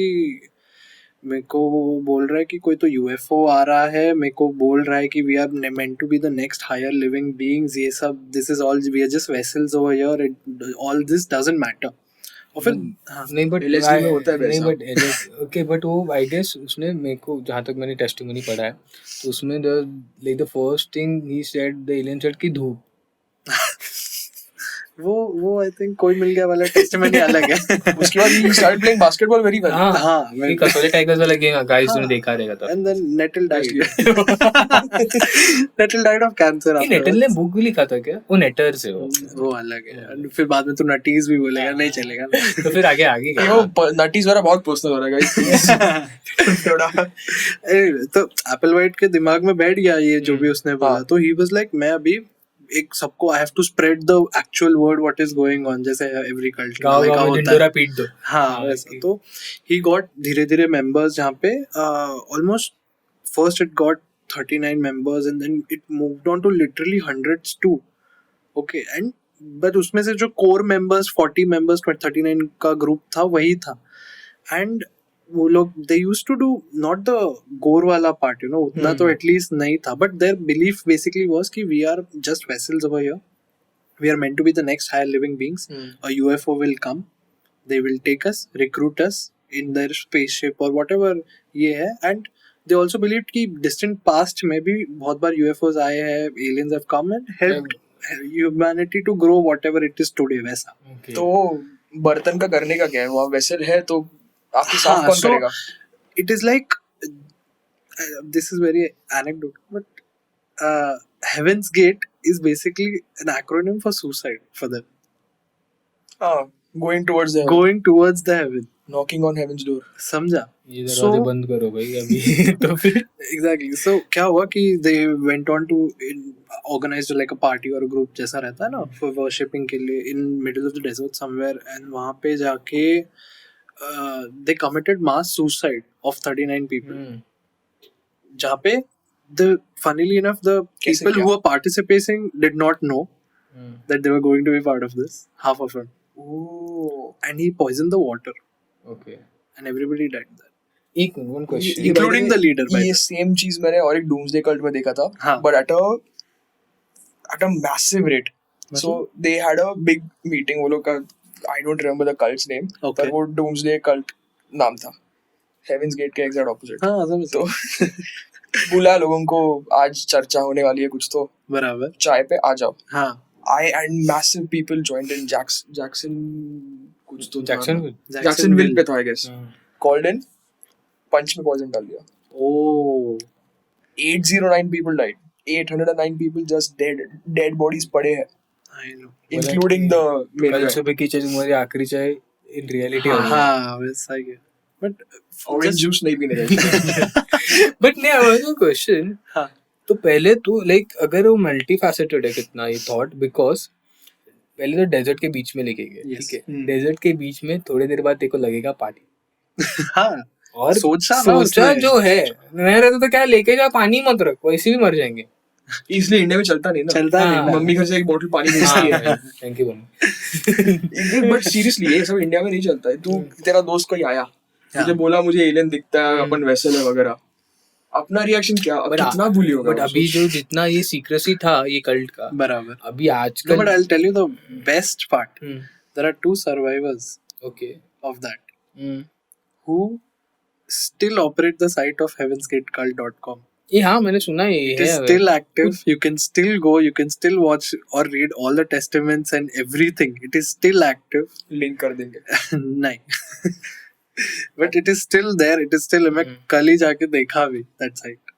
[SPEAKER 2] मेरे को वो बोल रहा है कि कोई तो यूएफओ आ रहा है मेरे को बोल रहा है कि we are meant to be the next higher living beings ये सब this is all we are just vessels over here all this doesn't matter और फिर हाँ
[SPEAKER 3] नहीं बट
[SPEAKER 1] LSD में होता है
[SPEAKER 3] नहीं
[SPEAKER 1] वैसा।
[SPEAKER 3] बट ओके बट वो आई गेस उसने मेरे को जहाँ तक मैंने टेस्टिमनी पढ़ा है तो उसमें the like the first thing he said the alien said कि धूप
[SPEAKER 2] वो आई थिंक कोई मिल गया वाला टेस्टिमनी अलग है.
[SPEAKER 1] उसके बाद he started playing basketball very well.
[SPEAKER 3] हाँ ये कसौली टाइगर्स वाला गेम गाइस ने देखा रहेगा तब.
[SPEAKER 2] And then Nettle died. Nettle died of cancer
[SPEAKER 3] ये नेटल ने बुक भी लिखा था क्या? वो नेटर से
[SPEAKER 2] वो अलग है. And फिर बाद में तो नटीज भी बोलेगा, नहीं चलेगा.
[SPEAKER 3] तो फिर आगे
[SPEAKER 1] वो नटीज वाला बहुत पर्सनल हो रहा है गाइस. थोड़ा
[SPEAKER 2] तो एप्पल वाइट के दिमाग में बैठ गया ये जो भी उसने बोला. तो ही वाज लाइक मैं अभी एक सबको I have to spread the actual word what is going on, जैसे एवरी कल्ट
[SPEAKER 3] का होता है पीट दो.
[SPEAKER 2] हाँ वैसा. तो ही गॉट धीरे धीरे मेंबर्स जहाँ पे almost first it got 39 members and then it moved on to literally hundreds too. Okay, and but उसमें से जो core members 40 members 39 का group था वही था. And वो लोग they used to do not the gore वाला part, you know, उतना तो at least नहीं था. But their belief basically was कि we are just vessels over here. We are meant to be the next higher living beings. A UFO will come. They will take us, recruit us in their spaceship or whatever ये है. And they also believed कि distant past में भी बहुत बार UFOs आए हैं, aliens have come and helped humanity to grow whatever it is today वैसा.
[SPEAKER 1] तो बर्तन का करने का क्या है? वहाँ वेसल है तो आपकी साफ कौन करेगा?
[SPEAKER 2] It is like this is very anecdote, but Heaven's Gate is basically an acronym for suicide for them.
[SPEAKER 1] Going towards
[SPEAKER 2] the heaven.
[SPEAKER 1] Knocking on heaven's door.
[SPEAKER 2] समझा?
[SPEAKER 3] ये दरवाजे बंद करो भाई अभी. तो फिर
[SPEAKER 2] exactly. So क्या हुआ कि they went on to organize like a party or a group जैसा रहता है ना for worshipping के लिए in middle of the desert somewhere, and वहाँ पे जाके they committed mass suicide of 39 people. जहाँ पे funnily enough the people who were participating did not know that they were going to be part of this, half of them.
[SPEAKER 1] Oh.
[SPEAKER 2] And he poisoned the water.
[SPEAKER 3] Okay.
[SPEAKER 2] And everybody died there.
[SPEAKER 3] एक one question.
[SPEAKER 2] Including the leader.
[SPEAKER 1] ये same चीज मैंने और एक doomsday cult में देखा था. But at a massive rate. So they had a big meeting. वो लोग का I don't remember the cult's name. पर वो doomsday cult नाम था. Heaven's Gate के exact opposite.
[SPEAKER 2] हाँ समझ.
[SPEAKER 1] तो बुला लोगों को आज चर्चा होने वाली है कुछ तो.
[SPEAKER 2] बराबर.
[SPEAKER 1] चाय पे आ जाओ.
[SPEAKER 2] हाँ.
[SPEAKER 1] And massive people joined in Jackson कुछ तो
[SPEAKER 2] Jacksonville
[SPEAKER 1] पे था I guess. Called in, punch में poison डाल दिया.
[SPEAKER 2] Oh.
[SPEAKER 1] 809 people died. 809 people just dead bodies पड़े हैं.
[SPEAKER 2] I know.
[SPEAKER 1] Including the main guy.
[SPEAKER 3] कल सुबह की चाय तुम्हारी आखिरी चाय in reality
[SPEAKER 2] हाँ वैसा ही है. But
[SPEAKER 1] orange juice नहीं पीने चाहिए.
[SPEAKER 3] But नहीं I have a question.
[SPEAKER 2] हाँ.
[SPEAKER 3] तो पहले तो लाइक अगर वो मल्टी फैसेटेड है कितना ये थॉट, बिकॉज पहले तो डेजर्ट के बीच में लेके गए. ठीक है. डेजर्ट के बीच में थोड़ी देर बाद तेको लगेगा पानी.
[SPEAKER 2] हाँ.
[SPEAKER 3] और सोचा जो है मैं रहता तो क्या लेके जा पानी मत रख, वैसे भी मर जाएंगे.
[SPEAKER 1] इसलिए इंडिया में चलता नहीं ना.
[SPEAKER 2] चलता नहीं.
[SPEAKER 1] मम्मी घर से एक बोतल पानी भेजती है.
[SPEAKER 3] Thank you mummy.
[SPEAKER 1] But seriously ये सब इंडिया में नहीं चलता है. तू तेरा दोस्त कोई आया मुझे बोला मुझे एलियन दिखता है अपन वेसल है वगैरह, अपना रिएक्शन क्या कितना भूली होगा.
[SPEAKER 3] बट अभी जो जितना ये सीक्रेसी था ये कल्ट का
[SPEAKER 2] बराबर
[SPEAKER 3] अभी आजकल.
[SPEAKER 2] But I will tell you the best part. There are 2 survivors
[SPEAKER 3] okay
[SPEAKER 2] of that who still operate the site of heavensgatecult.com.
[SPEAKER 3] ये हाँ मैंने सुना है.
[SPEAKER 2] It is still active. You can still go, you can still watch or read all the testaments and everything. It is still active.
[SPEAKER 1] Link कर देंगे.
[SPEAKER 2] नहीं. But it is still there. It is still. मैं कल ही जाके देखा भी that site.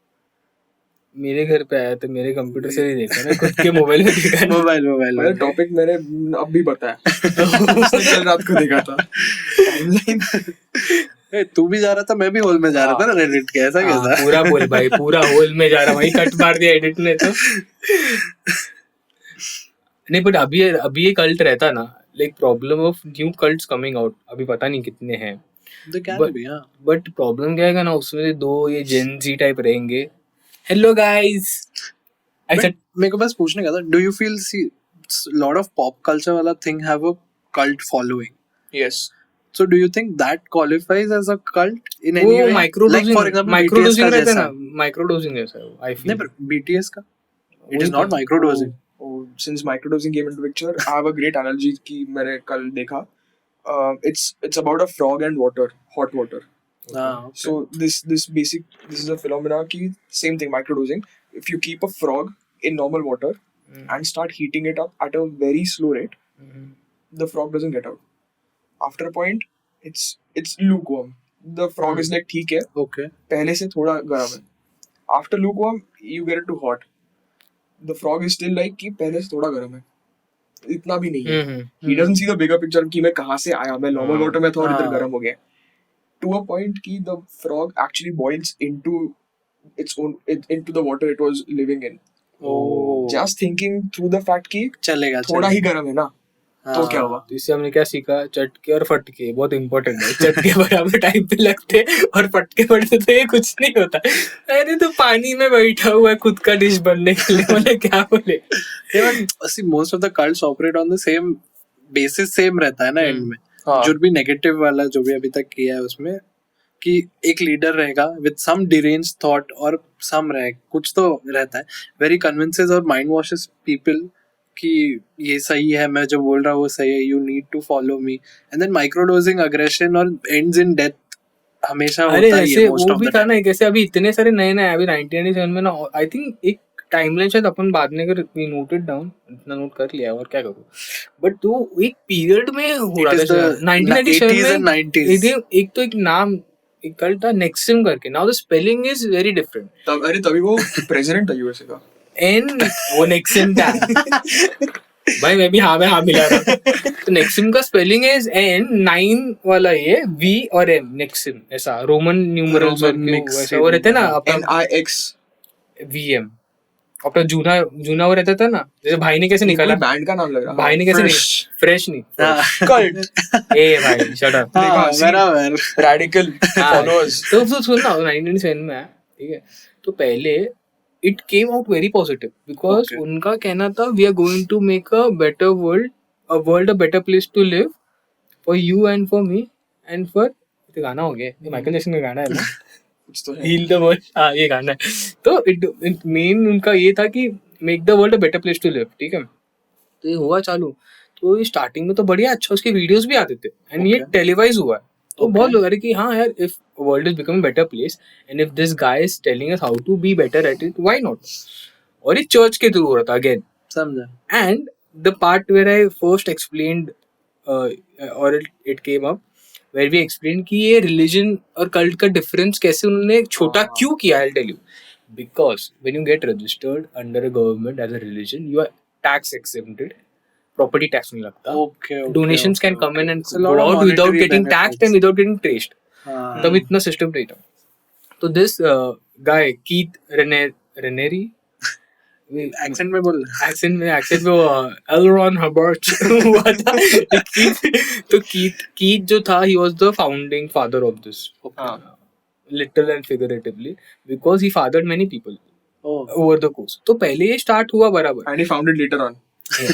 [SPEAKER 3] मेरे घर पे आया तो मेरे कंप्यूटर से नहीं देखा ना, खुद के मोबाइल में देखा.
[SPEAKER 1] मोबाइल टॉपिक मैंने अब भी पता है. कल रात को देखा था.
[SPEAKER 2] तू भी जा रहा था, मैं भी हॉल में जा रहा था ना रेडिट के. ऐसा कैसा
[SPEAKER 3] पूरा बोल भाई, पूरा हॉल में जा रहा भाई. कट मार दिया एडिट ने तो. नहीं बट अभी ये कल्ट रहता ना, like problem of new cults coming out, अभी पता नहीं कितने हैं. बट प्रॉब्लम क्या है ना, उसमें 2 ये जेन जी टाइप रहेंगे. Hello guys.
[SPEAKER 2] मेरे को बस पूछने का था, do you feel lot of pop culture वाला thing have a cult following?
[SPEAKER 1] Yes.
[SPEAKER 2] So do you think that qualifies as a cult in any way?
[SPEAKER 3] Like
[SPEAKER 2] for example,
[SPEAKER 3] microdosing रहता है ना, microdosing जैसा I feel.
[SPEAKER 2] नहीं पर BTS का it is not microdosing.
[SPEAKER 1] Since microdosing came into picture, I have a great analogy कि मैंने कल देखा. It's about a frog and water, hot water.
[SPEAKER 2] Okay.
[SPEAKER 1] So this is a phenomena कि same thing microdosing. If you keep a frog in normal water and start heating it up at a very slow rate, The frog doesn't get out. After a point, it's lukewarm. The frog is like ठीक है,
[SPEAKER 2] Okay.
[SPEAKER 1] पहले से थोड़ा गर्म है. After lukewarm, you get it to hot. The frog is still like कि पहले से थोड़ा गर्म है. इतना भी नहीं है. He doesn't see the bigger picture कि मैं कहाँ से आया, मैं normal water में था और इधर गर्म हो गया. To a point कि the frog actually boils into its own into the water it was living in.
[SPEAKER 2] Oh.
[SPEAKER 1] Just thinking through the fact कि
[SPEAKER 2] चलेगा
[SPEAKER 1] थोड़ा ही गर्म है ना, तो क्या हुआ?
[SPEAKER 3] तो इससे हमने क्या सीखा, चटके और फटके बहुत इंपॉर्टेंट है. चटके बराबर टाइम पे लगते और फटके पड़ते तो ये कुछ नहीं होता. अरे तो पानी में बैठा हुआ है खुद का डिश बनने के लिए, बोले क्या बोले.
[SPEAKER 2] See, most of the cults operate on the same basis, same रहता है ना एंड में.
[SPEAKER 1] हाँ.
[SPEAKER 2] जो भी नेगेटिव वाला जो भी अभी तक किया है उसमें कि एक लीडर रहेगा विद सम डिरेंज्ड थॉट और सम रहे कुछ तो रहता है, वेरी कन्विंसेस और माइंड वॉशेस पीपल कि ये सही है, मैं जो बोल रहा हूँ वो सही है, you need to follow me, and then microdosing aggression और एंड्स इन डेथ हमेशा
[SPEAKER 3] अरे
[SPEAKER 2] होता ही
[SPEAKER 3] जैसे
[SPEAKER 2] है मोस्ट
[SPEAKER 3] वो
[SPEAKER 2] ऑफ
[SPEAKER 3] भी
[SPEAKER 2] द
[SPEAKER 3] था ना,
[SPEAKER 2] टाइम.
[SPEAKER 3] कैसे अभी इतने सारे नए नए अभी 1997 में ना, आई थिंक एक टाइमलाइन शायद अपन बाद में अगर वी नोटेड डाउन, इतना नोट कर लिया और क्या करूँ, बट तो एक पीरियड में हो रहा था 1997 में. एक तो एक नाम एक कल्ट था नेक्सिम करके. Now the spelling is very different.
[SPEAKER 1] अरे तभी वो प्रेसिडेंट था यूएसए का.
[SPEAKER 3] एन वो नेक्सिम था भाई, मैं हाँ मिला रहा. तो नेक्सिम का स्पेलिंग इज N9 वाला ये V और M नेक्सिम, ऐसा रोमन न्यूमरल्स और ऐसा वो रहते ना
[SPEAKER 1] NIX
[SPEAKER 3] VM. अपना जूना वो रहता था ना, जैसे भाई ने कैसे निकाला,
[SPEAKER 1] बैंड का नाम लग रहा.
[SPEAKER 3] भाई ने कैसे निकाला, फ्रेश नहीं
[SPEAKER 1] कल्ट.
[SPEAKER 3] ए भाई शट अप.
[SPEAKER 2] बराबर
[SPEAKER 1] रैडिकल फॉलोअर्स.
[SPEAKER 3] तो सुन ना 1997 में है, ठीक है. तो पहले it came out very positive because
[SPEAKER 2] Okay.
[SPEAKER 3] उनका कहना था we are going to make a better world, a better place to live for you and for me and for, ये गाना हो गया, ये माइकल जैक्सन का गाना है ना,
[SPEAKER 1] कुछ तो है.
[SPEAKER 3] heal the world, हाँ ये गाना है. तो it मेन उनका ये था कि make the world a better place to live, ठीक है. तो ये हुआ चालू. तो ये स्टार्टिंग में तो बढ़िया अच्छा उसके वीडियोस भी आते थे एंड ये टेलीवाइज हुआ है. तो बहुत लोग अरे कि हाँ यार, if world is becoming better place and if this guy is telling us how to be better at it, why not. और ये चर्च के थ्रू हो रहा था अगेन.
[SPEAKER 2] समझा.
[SPEAKER 3] And the part where I first explained और it came up where we explain कि ये रिलीजन और कल्ट का डिफरेंस कैसे उन्होंने छोटा क्यों किया. I will tell you. Because when you get registered under a government as a religion, you are tax exempted, property tax नहीं लगता.
[SPEAKER 2] Okay.
[SPEAKER 3] Donations can come in and
[SPEAKER 2] It's a
[SPEAKER 3] go
[SPEAKER 2] lot of
[SPEAKER 3] out without
[SPEAKER 2] monetary
[SPEAKER 3] getting taxed
[SPEAKER 2] benefits.
[SPEAKER 3] and without getting traced.
[SPEAKER 2] हाँ.
[SPEAKER 3] तब इतना system नहीं था. तो this guy Keith Raniere
[SPEAKER 2] accent में बोल.
[SPEAKER 3] accent में वो Elron Hubbard हुआ था. तो Keith जो था, he was the founding father of this, literal and figuratively, because he fathered many people over the course. तो पहले ये स्टार्ट हुआ बराबर.
[SPEAKER 1] And he found it later on.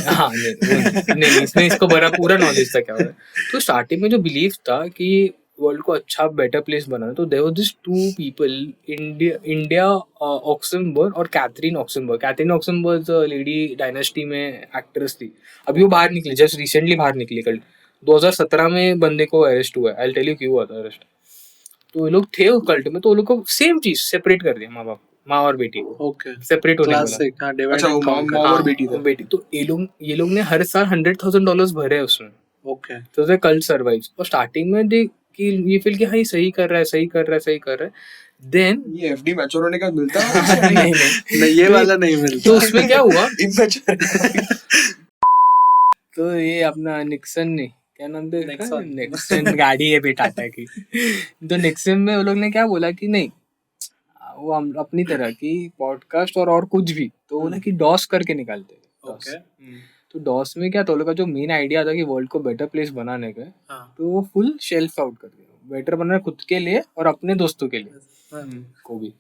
[SPEAKER 3] हाँ नहीं इसमें इसको बड़ा पूरा नॉलेज था क्या हो रहा है. तो स्टार्टिंग में जो बिलीफ था कि वर्ल्ड को अच्छा बेटर प्लेस बनाना, तो there was this two people, India Oxenberg और Catherine Oxenberg. Catherine Oxenberg lady Dynasty में एक्ट्रेस थी. अभी वो बाहर निकली, जस्ट रिसेंटली बाहर निकली कल 2017 में बंदे को अरेस्ट हुआ है. आई विल टेल यू क्यों हुआ था अरेस्ट. तो ये लोग थे वो कल्ट में, तो वो लोग को सेम चीज सेपरेट कर दिया, माँ और बेटी को.
[SPEAKER 2] ओके.
[SPEAKER 3] सेपरेट होने वाला.
[SPEAKER 1] अच्छा वो माँ और बेटी.
[SPEAKER 3] तो ये लोग ने हर साल $100,000 भरे उसमें.
[SPEAKER 2] ओके.
[SPEAKER 3] तो द कल्ट सर्वाइव्स. और स्टार्टिंग में कि ये फील कि हाँ ये सही कर रहा है. देन
[SPEAKER 1] ये एफडी मैच्योर होने का मिलता है.
[SPEAKER 2] नहीं ये वाला नहीं मिलता.
[SPEAKER 3] तो उसमें क्या हुआ,
[SPEAKER 1] इमेच्योर.
[SPEAKER 3] तो ये अपना निक्सन ने क्या नाम था, निक्सन गाड़ी है बेटा की. तो निक्सन में वो लोग ने क्या बोला कि नहीं, वो हम अपनी तरह की पॉडकास्ट और कुछ भी, तो बोला कि डॉस करके निकालते हैं.
[SPEAKER 2] ओके.
[SPEAKER 3] तो डॉस में क्या, तो लोग का जो मेन आइडिया था कि वर्ल्ड को बेटर प्लेस बनाने का, तो वो फुल शेल्फ आउट कर दिया. बेटर बनाना खुद के लिए और अपने दोस्तों के लिए को भी.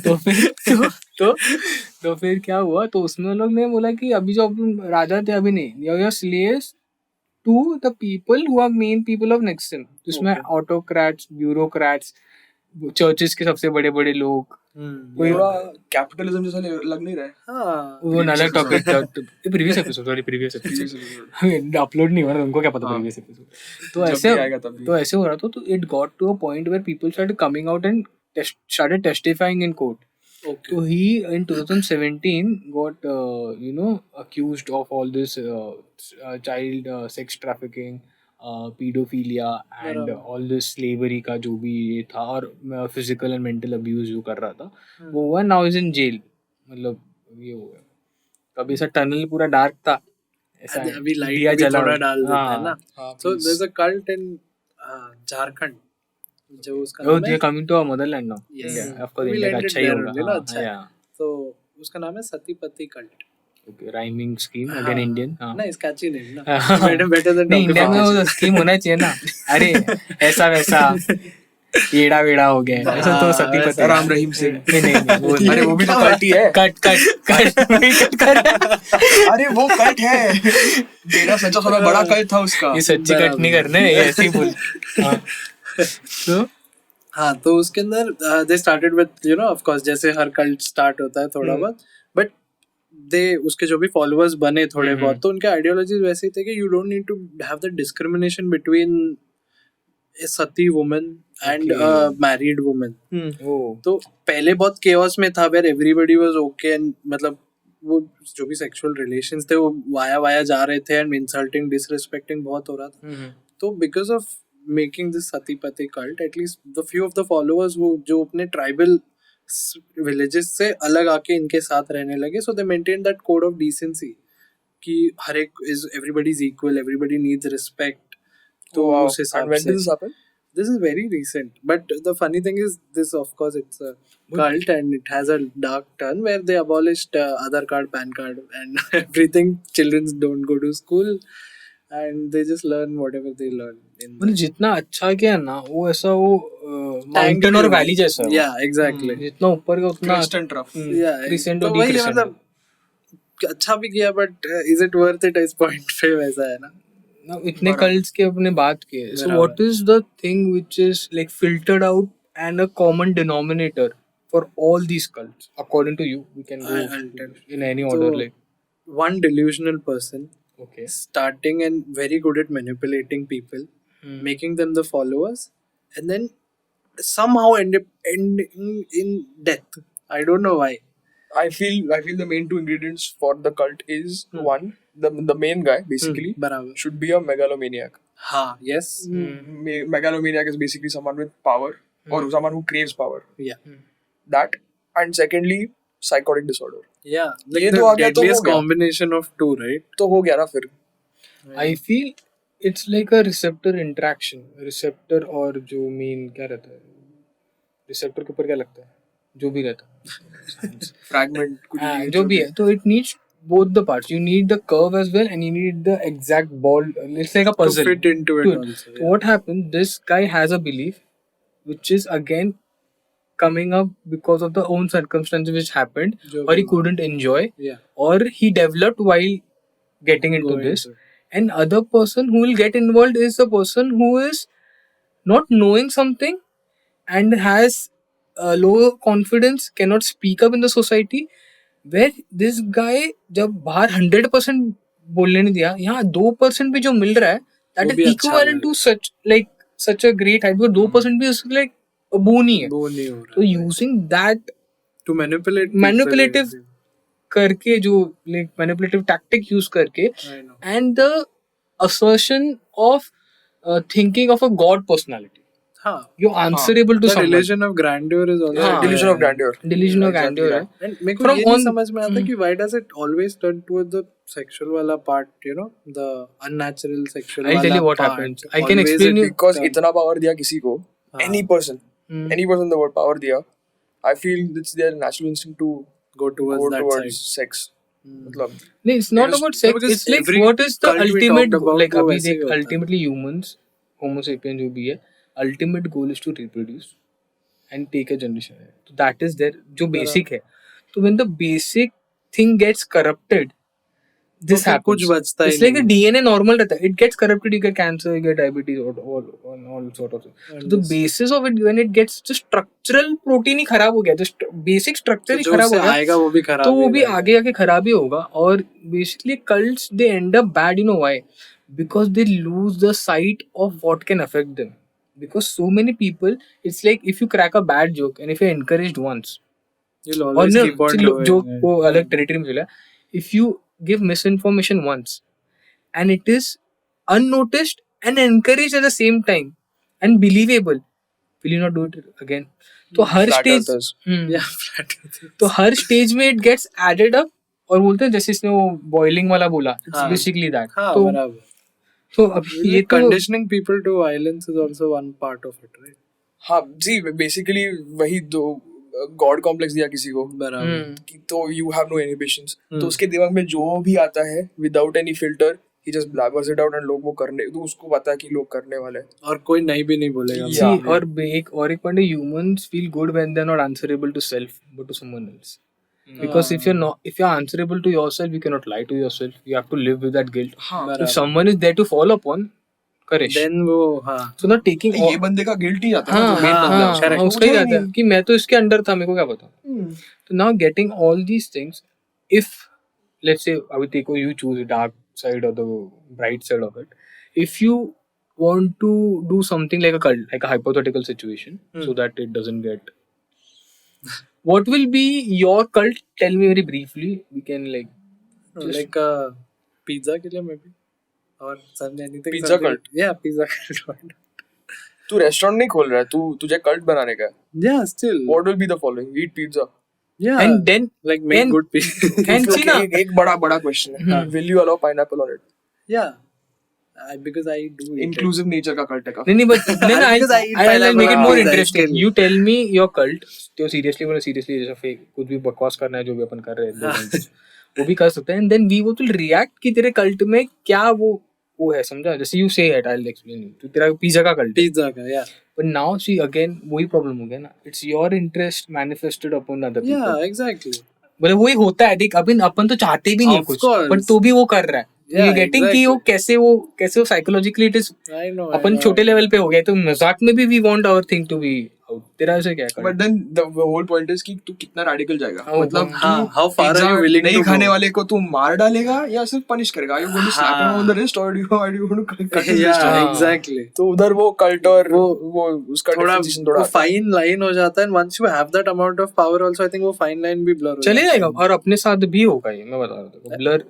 [SPEAKER 3] तो फिर तो फिर क्या हुआ, तो उसमें लोग ने बोला कि अभी जो राजा थे अभी नहीं, you are slaves to the people who are main people of NXIVM. जिसमें ऑटोक्रेट्स, ब्यूरोक्रेट्स, चर्चेस के सबसे बड़े बड़े लोग.
[SPEAKER 1] कोई कैपिटलिज्म जैसा लग नहीं रहा है.
[SPEAKER 3] हाँ वो अलग टॉपिक था. प्रीवियस एपिसोड अपलोड नहीं हो रहा, उनको क्या पता प्रीवियस एपिसोड. तो ऐसे हो रहा था. तो it got to a point where people started coming out and started testifying in court
[SPEAKER 2] Okay.
[SPEAKER 3] So he in 2017 got accused of all this child sex trafficking, pedophilia and
[SPEAKER 2] बराबर.
[SPEAKER 3] all this slavery का जो भी ये था और physical and mental abuse जो कर रहा था वो हुआ now is in jail मतलब ये हो गया कभी ऐसा टनल पूरा डार्क था ऐसा
[SPEAKER 2] अभी लाइट
[SPEAKER 3] दिया
[SPEAKER 2] भी
[SPEAKER 3] जला
[SPEAKER 2] थोड़ा डाल देता है ना.
[SPEAKER 1] हाँ,
[SPEAKER 2] So
[SPEAKER 1] please.
[SPEAKER 2] there's a cult in Jharkhand जो उसका
[SPEAKER 3] oh
[SPEAKER 2] नाम
[SPEAKER 3] they
[SPEAKER 2] है.
[SPEAKER 3] are coming to our motherland now
[SPEAKER 2] Yes.
[SPEAKER 3] yeah of course
[SPEAKER 2] We'll
[SPEAKER 3] India का
[SPEAKER 2] end it
[SPEAKER 3] अच्छा ही
[SPEAKER 2] there
[SPEAKER 3] होगा
[SPEAKER 2] only, ना,
[SPEAKER 3] हाँ
[SPEAKER 2] अच्छा है.
[SPEAKER 3] yeah
[SPEAKER 2] तो उसका नाम है सतीपति cult.
[SPEAKER 3] okay rhyming scheme again Indian हाँ
[SPEAKER 2] नहीं, कैची नेम ना.
[SPEAKER 3] हाँ.
[SPEAKER 2] better than
[SPEAKER 3] नहीं इंडिया में वो
[SPEAKER 2] Talkification.
[SPEAKER 3] स्कीम होना चाहिए ना अरे ऐसा वैसा येड़ा वेड़ा हो गया ऐसा तो सती
[SPEAKER 2] वैसा
[SPEAKER 3] पति
[SPEAKER 1] राम रहीम सिंह.
[SPEAKER 3] नहीं वो
[SPEAKER 1] अरे वो भी तो कल्ट ही है.
[SPEAKER 3] कट कट कट कर
[SPEAKER 1] अरे वो कल्ट है. तेरा सच्चा थोड़ा बड़ा कल्ट था उसका.
[SPEAKER 3] ये सच्ची कट नहीं करना है ये ऐसे ही बोल हाँ तो
[SPEAKER 2] हाँ, तो उसके अंदर they started with you know of course जैसे हर कल्ट स्टार्ट होता है थोड़ा बहुत, बट दे उसके जो भी फॉलोअर्स बने थोड़े बहुत तो उनके आइडियोलॉजीज वैसे थे कि you don't need to have the discrimination between a sati woman and married woman.
[SPEAKER 3] Oh
[SPEAKER 2] तो पहले बहुत केओस में था where everybody was okay and मतलब वो जो भी सेक्सुअल रिलेशंस थे वो वाया जा रहे थे एंड इंसल्टिंग डिसरिस्पेक्टिंग बहुत हो रहा था. तो because of making this Satipati cult at least the few of the followers वो जो अपने ट्राइबल विलेजेस से अलग आके इनके साथ रहने लगे. So they maintain that code of decency कि हर एक is everybody is equal, everybody needs respect. तो
[SPEAKER 1] Wow.
[SPEAKER 2] उस हिसाब
[SPEAKER 1] And when
[SPEAKER 2] से
[SPEAKER 1] did this happen?
[SPEAKER 2] this is very recent, but the funny thing is this of course it's a cult and it has a dark turn where they abolished Aadhaar card, PAN card and everything. Children don't go to school and they just learn whatever they learn in
[SPEAKER 3] मतलब जितना अच्छा किया ना वो ऐसा वो mountain और valley जैसा है वो.
[SPEAKER 2] yeah exactly
[SPEAKER 3] जितना ऊपर का उतना
[SPEAKER 1] Crest and trough.
[SPEAKER 2] yeah
[SPEAKER 3] crescent
[SPEAKER 2] तो
[SPEAKER 3] और
[SPEAKER 2] वही है
[SPEAKER 3] डिक्रिसेंट
[SPEAKER 2] मतलब अच्छा भी किया but is it worth it इस point पे वैसा है ना.
[SPEAKER 3] Now, इतने कल्ट्स के अपने बात किए so what is the thing which is like filtered out and a common denominator for all these cults according to you? We can go
[SPEAKER 2] I'll tell.
[SPEAKER 3] in any order
[SPEAKER 2] So,
[SPEAKER 3] like
[SPEAKER 2] one delusional person
[SPEAKER 3] okay
[SPEAKER 2] starting and very good at manipulating people, making them the followers, and then somehow ending in death. I don't know why.
[SPEAKER 1] I feel the main two ingredients for the cult is one, the main guy basically
[SPEAKER 2] बराबर.
[SPEAKER 1] should be a megalomaniac.
[SPEAKER 2] हाँ, yes.
[SPEAKER 1] Megalomaniac is basically someone with power or someone who craves power.
[SPEAKER 2] Yeah.
[SPEAKER 1] That, and secondly psychotic disorder.
[SPEAKER 2] Yeah. Like
[SPEAKER 1] ये
[SPEAKER 2] the
[SPEAKER 1] तो आ गया तो हो
[SPEAKER 2] deadliest
[SPEAKER 1] गया.
[SPEAKER 2] combination of two, right?
[SPEAKER 1] तो हो गया ना फिर.
[SPEAKER 3] I feel it's like a receptor interaction receptor और जो मेन क्या रहता है रिसेप्टर के ऊपर क्या लगता है जो भी रहता है
[SPEAKER 1] Fragment कुछ भी
[SPEAKER 3] जो भी है तो it needs both the parts you need the curve as well and you need the exact ball it's like a puzzle
[SPEAKER 2] To fit into it
[SPEAKER 3] to
[SPEAKER 2] also.
[SPEAKER 3] So what happened this guy has a belief which is again coming up because of the own circumstances which happened
[SPEAKER 2] जो
[SPEAKER 3] or he
[SPEAKER 2] भी-
[SPEAKER 3] couldn't enjoy
[SPEAKER 2] Yeah.
[SPEAKER 3] or he developed while getting into
[SPEAKER 2] Going
[SPEAKER 3] this
[SPEAKER 2] into it.
[SPEAKER 3] and other person who will get involved is the person who is not knowing something and has low confidence cannot speak up in the society where this guy जब बाहर 100% बोलने नहीं दिया यहाँ 2% भी जो मिल रहा है that
[SPEAKER 2] वो
[SPEAKER 3] is
[SPEAKER 2] भी अच्छा
[SPEAKER 3] equivalent to such a great height because 2% भी उसके like वो नहीं है
[SPEAKER 2] वो नहीं हो रहा.
[SPEAKER 3] तो using that
[SPEAKER 2] To manipulate people.
[SPEAKER 3] manipulative करके जो like manipulative tactic use करके
[SPEAKER 2] I know.
[SPEAKER 3] and the assertion of thinking of a god personality
[SPEAKER 2] हाँ.
[SPEAKER 3] you're answerable to
[SPEAKER 2] The
[SPEAKER 3] someone
[SPEAKER 2] delusion of grandeur is also
[SPEAKER 3] हाँ.
[SPEAKER 1] delusion of grandeur.
[SPEAKER 3] delusion of
[SPEAKER 1] Exactly
[SPEAKER 3] grandeur
[SPEAKER 1] that.
[SPEAKER 3] है
[SPEAKER 2] And मेरे को
[SPEAKER 3] From
[SPEAKER 2] ये नहीं
[SPEAKER 3] on-
[SPEAKER 2] समझ में आता कि why does it always turn towards the sexual वाला part, you know, the unnatural sexual
[SPEAKER 3] I'll
[SPEAKER 2] वाला
[SPEAKER 3] tell you what
[SPEAKER 2] part.
[SPEAKER 3] happens. I can
[SPEAKER 2] Always
[SPEAKER 3] explain
[SPEAKER 2] it
[SPEAKER 3] you-
[SPEAKER 1] Because
[SPEAKER 2] becomes-
[SPEAKER 1] इतना power दिया किसी को, any person in the world power दिया, I feel it's their natural instinct to
[SPEAKER 2] go towards
[SPEAKER 1] go
[SPEAKER 2] that
[SPEAKER 1] towards
[SPEAKER 2] side.
[SPEAKER 1] sex. मतलब
[SPEAKER 3] No, it's not
[SPEAKER 1] It is-
[SPEAKER 3] about sex.
[SPEAKER 2] because
[SPEAKER 3] It's like
[SPEAKER 2] every
[SPEAKER 3] what is the
[SPEAKER 2] cult we
[SPEAKER 3] ultimate
[SPEAKER 2] talked about
[SPEAKER 3] like
[SPEAKER 2] वो
[SPEAKER 3] अभी
[SPEAKER 2] वैसे ही
[SPEAKER 3] देख
[SPEAKER 2] होता है.
[SPEAKER 3] ultimately humans homo sapien जो भी है ultimate goal is to reproduce and take a generation. So that is their जो basic है. So when the basic thing gets corrupted, this
[SPEAKER 2] फिर
[SPEAKER 3] happens.
[SPEAKER 2] कुछ बचता ही
[SPEAKER 3] It's like
[SPEAKER 2] नहीं
[SPEAKER 3] a DNA normal रहता है. It gets corrupted, you get cancer, you get diabetes, all sort of things. So the basis of it when it gets just structural protein ही खराब हो गया, just basic structure
[SPEAKER 2] तो
[SPEAKER 3] ही
[SPEAKER 2] जो
[SPEAKER 3] खराब हो
[SPEAKER 2] उससे
[SPEAKER 3] गया.
[SPEAKER 2] आएगा वो भी खराब
[SPEAKER 3] तो वो
[SPEAKER 2] ही
[SPEAKER 3] भी
[SPEAKER 2] रहेगा.
[SPEAKER 3] आगे आके खराब ही होगा और basically cults they end up bad you know why because they lose the sight of what can affect them because so many people it's like if you crack a bad joke and if you're encouraged once
[SPEAKER 2] You'll
[SPEAKER 3] और
[SPEAKER 2] always
[SPEAKER 3] no,
[SPEAKER 2] keep on
[SPEAKER 3] see, जो
[SPEAKER 2] doing
[SPEAKER 3] वो
[SPEAKER 2] it.
[SPEAKER 3] अलग territory में चला, if you give misinformation once and it is unnoticed and encouraged at the same time and believable, will you not do it again? तो हर
[SPEAKER 1] Flat
[SPEAKER 3] stage
[SPEAKER 1] earthers.
[SPEAKER 2] Yeah, flat earthers.
[SPEAKER 3] तो हर stage में it gets added up, और बोलते हैं जैसे इसने वो boiling वाला बोला, इट्स
[SPEAKER 2] हाँ.
[SPEAKER 3] Basically that.
[SPEAKER 2] हाँ,
[SPEAKER 3] तो
[SPEAKER 2] बराबर.
[SPEAKER 3] तो अब ये
[SPEAKER 2] Like
[SPEAKER 3] तो
[SPEAKER 2] conditioning people to violence is also one part of it, right?
[SPEAKER 1] हाँ जी, बेसिकली वही दो गॉड कॉम्प्लेक्स दिया किसी को
[SPEAKER 2] बराबर.
[SPEAKER 1] कि तो यू हैव नो इनहिबिशंस, तो उसके दिमाग में जो भी आता है without any filter he just blabbers it out, and लोग वो करने, तो उसको पता है कि लोग करने वाले हैं.
[SPEAKER 2] और कोई नहीं भी नहीं बोलेगा.
[SPEAKER 3] see, और एक पॉइंट है, humans feel good when they are not answerable to self but to someone else. Because if you're answerable to yourself, you cannot lie to yourself. You have to live with that guilt. If someone is there to fall upon, courage.
[SPEAKER 2] Then वो हाँ.
[SPEAKER 3] So not taking
[SPEAKER 1] ये बंदे का guilt ही आता है ना, जो main बंदा है उसका.
[SPEAKER 3] हाँ, उसका ही आता है कि मैं तो इसके अंडर था, मेरे को क्या पता. So now getting all these things, if let's say अभी देखो, you choose the dark side or the bright side of it. If you want to do something like a cult, like a hypothetical situation, so that it doesn't get. What will be your cult? Tell me very briefly. We can like
[SPEAKER 2] like pizza के लिए maybe, or anything.
[SPEAKER 1] Pizza cult?
[SPEAKER 2] Yeah, pizza cult.
[SPEAKER 1] तू restaurant नहीं खोल रहा है, तू तुझे cult बनाने का है.
[SPEAKER 2] Yeah, still.
[SPEAKER 1] What will be the following? Eat pizza.
[SPEAKER 2] Yeah.
[SPEAKER 3] and then
[SPEAKER 2] like make good pizza.
[SPEAKER 3] and see ना,
[SPEAKER 1] एक बड़ा क्वेश्चन है, will you allow pineapple on it?
[SPEAKER 2] Yeah. Because I do eat
[SPEAKER 1] Inclusive nature का cult है काफी.
[SPEAKER 3] नहीं but नहीं
[SPEAKER 2] Because I eat
[SPEAKER 3] I'll
[SPEAKER 2] pineapple
[SPEAKER 3] make it
[SPEAKER 2] on
[SPEAKER 3] more
[SPEAKER 2] pizza,
[SPEAKER 3] interesting.
[SPEAKER 2] इसके लिए.
[SPEAKER 3] You tell me your cult. तो seriously बोलो, seriously जैसा fake कुछ भी बकवास करना है जो भी अपन कर रहे हैं 2 घंटे, वो भी कर सकते हैं. And then we will react कि तेरे cult में क्या वो है, समझा? जैसे you say it, I'll explain you. तो तेरा पिज्जा का cult है.
[SPEAKER 2] pizza का, yeah.
[SPEAKER 3] But now see again वही problem हो गया ना. It's your interest manifested upon other people.
[SPEAKER 2] Yeah, exactly.
[SPEAKER 3] बोले वही होता है. देख अपन तो चाहते भी नहीं
[SPEAKER 2] Of
[SPEAKER 3] कुछ,
[SPEAKER 2] course.
[SPEAKER 3] पर तो भी वो कर रहा है.
[SPEAKER 2] Yeah,
[SPEAKER 3] ये गेटिंग कि वो कैसे वो psychologically it is,
[SPEAKER 2] I know.
[SPEAKER 3] अपन छोटे लेवल पे हो गए, तो मजाक में भी we want our thing to be out. तेरा ऐसे क्या
[SPEAKER 1] But then the whole point is कि तू कितना radical जाएगा.
[SPEAKER 3] हाँ,
[SPEAKER 1] मतलब
[SPEAKER 2] हाँ,
[SPEAKER 1] तू
[SPEAKER 2] how far are
[SPEAKER 1] pizza
[SPEAKER 2] you willing
[SPEAKER 1] नहीं
[SPEAKER 2] to
[SPEAKER 1] खाने
[SPEAKER 2] go?
[SPEAKER 1] वाले को तू मार डालेगा या सिर्फ पनिश करेगा? You going to slap him on the wrist or do you want to cut his wrist?
[SPEAKER 2] Yeah, exactly.
[SPEAKER 1] तो उधर वो cult और वो उसका
[SPEAKER 2] थोड़ा
[SPEAKER 1] differentiation थोड़ा
[SPEAKER 2] वो fine line हो जाता है, and once you have that amount of power also, I think वो fine line भी blur हो
[SPEAKER 3] चले
[SPEAKER 2] जाता है.
[SPEAKER 3] जाएगा. और अपने साथ भी होगा ये, मैं बता रहा हूँ. ब्लर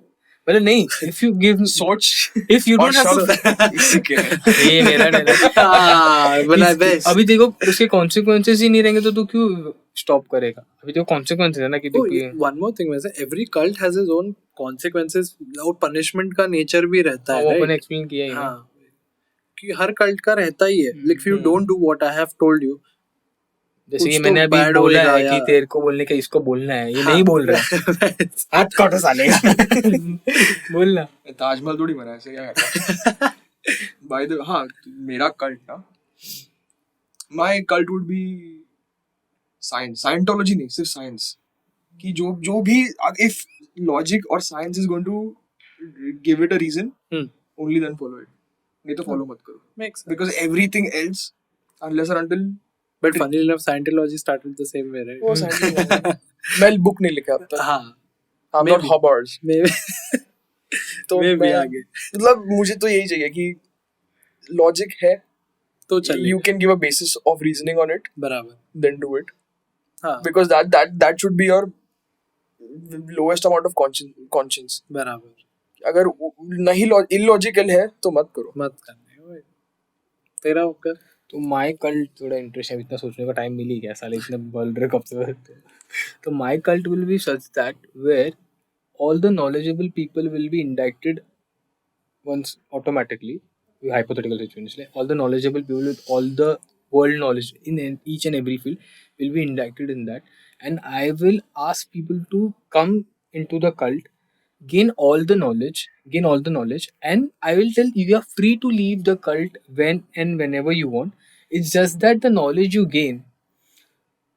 [SPEAKER 3] मतलब नहीं, इफ यू गिव
[SPEAKER 1] सोच
[SPEAKER 3] इफ यू डोंट हैव
[SPEAKER 1] इसी के
[SPEAKER 3] ये मेरा डायलॉग.
[SPEAKER 2] बना best.
[SPEAKER 3] अभी देखो उसके कॉन्सिक्वेंसेस ही नहीं रहेंगे तो तू क्यों स्टॉप करेगा? अभी देखो कॉन्सिक्वेंसेस है ना कि
[SPEAKER 2] Oh,
[SPEAKER 3] देखो
[SPEAKER 2] one more thing वैसे, every cult has its own consequences, और punishment का nature भी रहता
[SPEAKER 3] वो
[SPEAKER 2] है,
[SPEAKER 3] अपन
[SPEAKER 2] right?
[SPEAKER 3] एक्सप्लेन किया ही ना.
[SPEAKER 2] हाँ, कि हर cult का रहता ही है. Like if you don't do what I have told you,
[SPEAKER 3] जैसे कि
[SPEAKER 2] कुछ
[SPEAKER 3] मैंने
[SPEAKER 2] तो
[SPEAKER 3] अभी
[SPEAKER 2] bad
[SPEAKER 3] बोला
[SPEAKER 2] होएगा
[SPEAKER 3] है कि
[SPEAKER 2] या-
[SPEAKER 3] तेरे को बोलने का इसको बोलना है, ये
[SPEAKER 2] हाँ.
[SPEAKER 3] नहीं बोल रहा है. हाथ काटो साले का. बोलना.
[SPEAKER 1] ताजमहल थोड़ी बना है, ऐसे क्या करता? By the हाँ, मेरा cult ना, my cult would be science, Scientology नहीं, सिर्फ science. कि जो भी if logic or science is going to give it a reason, only then follow it. नहीं तो follow मत करो.
[SPEAKER 2] makes sense.
[SPEAKER 1] Because everything else, unless or until
[SPEAKER 2] But funny enough, Scientology started the same way, right?
[SPEAKER 1] वो science मैं book नहीं लिखा अब तक.
[SPEAKER 2] हाँ,
[SPEAKER 1] I'm not
[SPEAKER 2] maybe.
[SPEAKER 1] Hubbard.
[SPEAKER 2] maybe
[SPEAKER 1] तो
[SPEAKER 2] maybe
[SPEAKER 1] मैं
[SPEAKER 2] आगे
[SPEAKER 1] मतलब मुझे तो यही चाहिए कि लॉजिक है,
[SPEAKER 2] तो चले
[SPEAKER 1] you can give a basis of reasoning on it,
[SPEAKER 2] बराबर.
[SPEAKER 1] then do it.
[SPEAKER 2] हाँ,
[SPEAKER 1] Because that should be your lowest amount of conscience.
[SPEAKER 2] बराबर.
[SPEAKER 1] अगर नहीं illogical है तो मत करो.
[SPEAKER 2] मत करने भाई. तेरा होकर
[SPEAKER 3] तो माय कल्ट थोड़ा इंटरेस्ट है, इतना सोचने का टाइम मिल ही गया साले, इतने बोल रहे कब से. तो my cult will be such that where all the knowledgeable people will be indicted once automatically. Hypothetical situation, like all the knowledgeable people with all the world knowledge in each and every field will be inducted in that, and I will ask people to come into the cult, gain all the knowledge, and I will tell you are free to leave the cult when and whenever you want. It's just that the knowledge you gain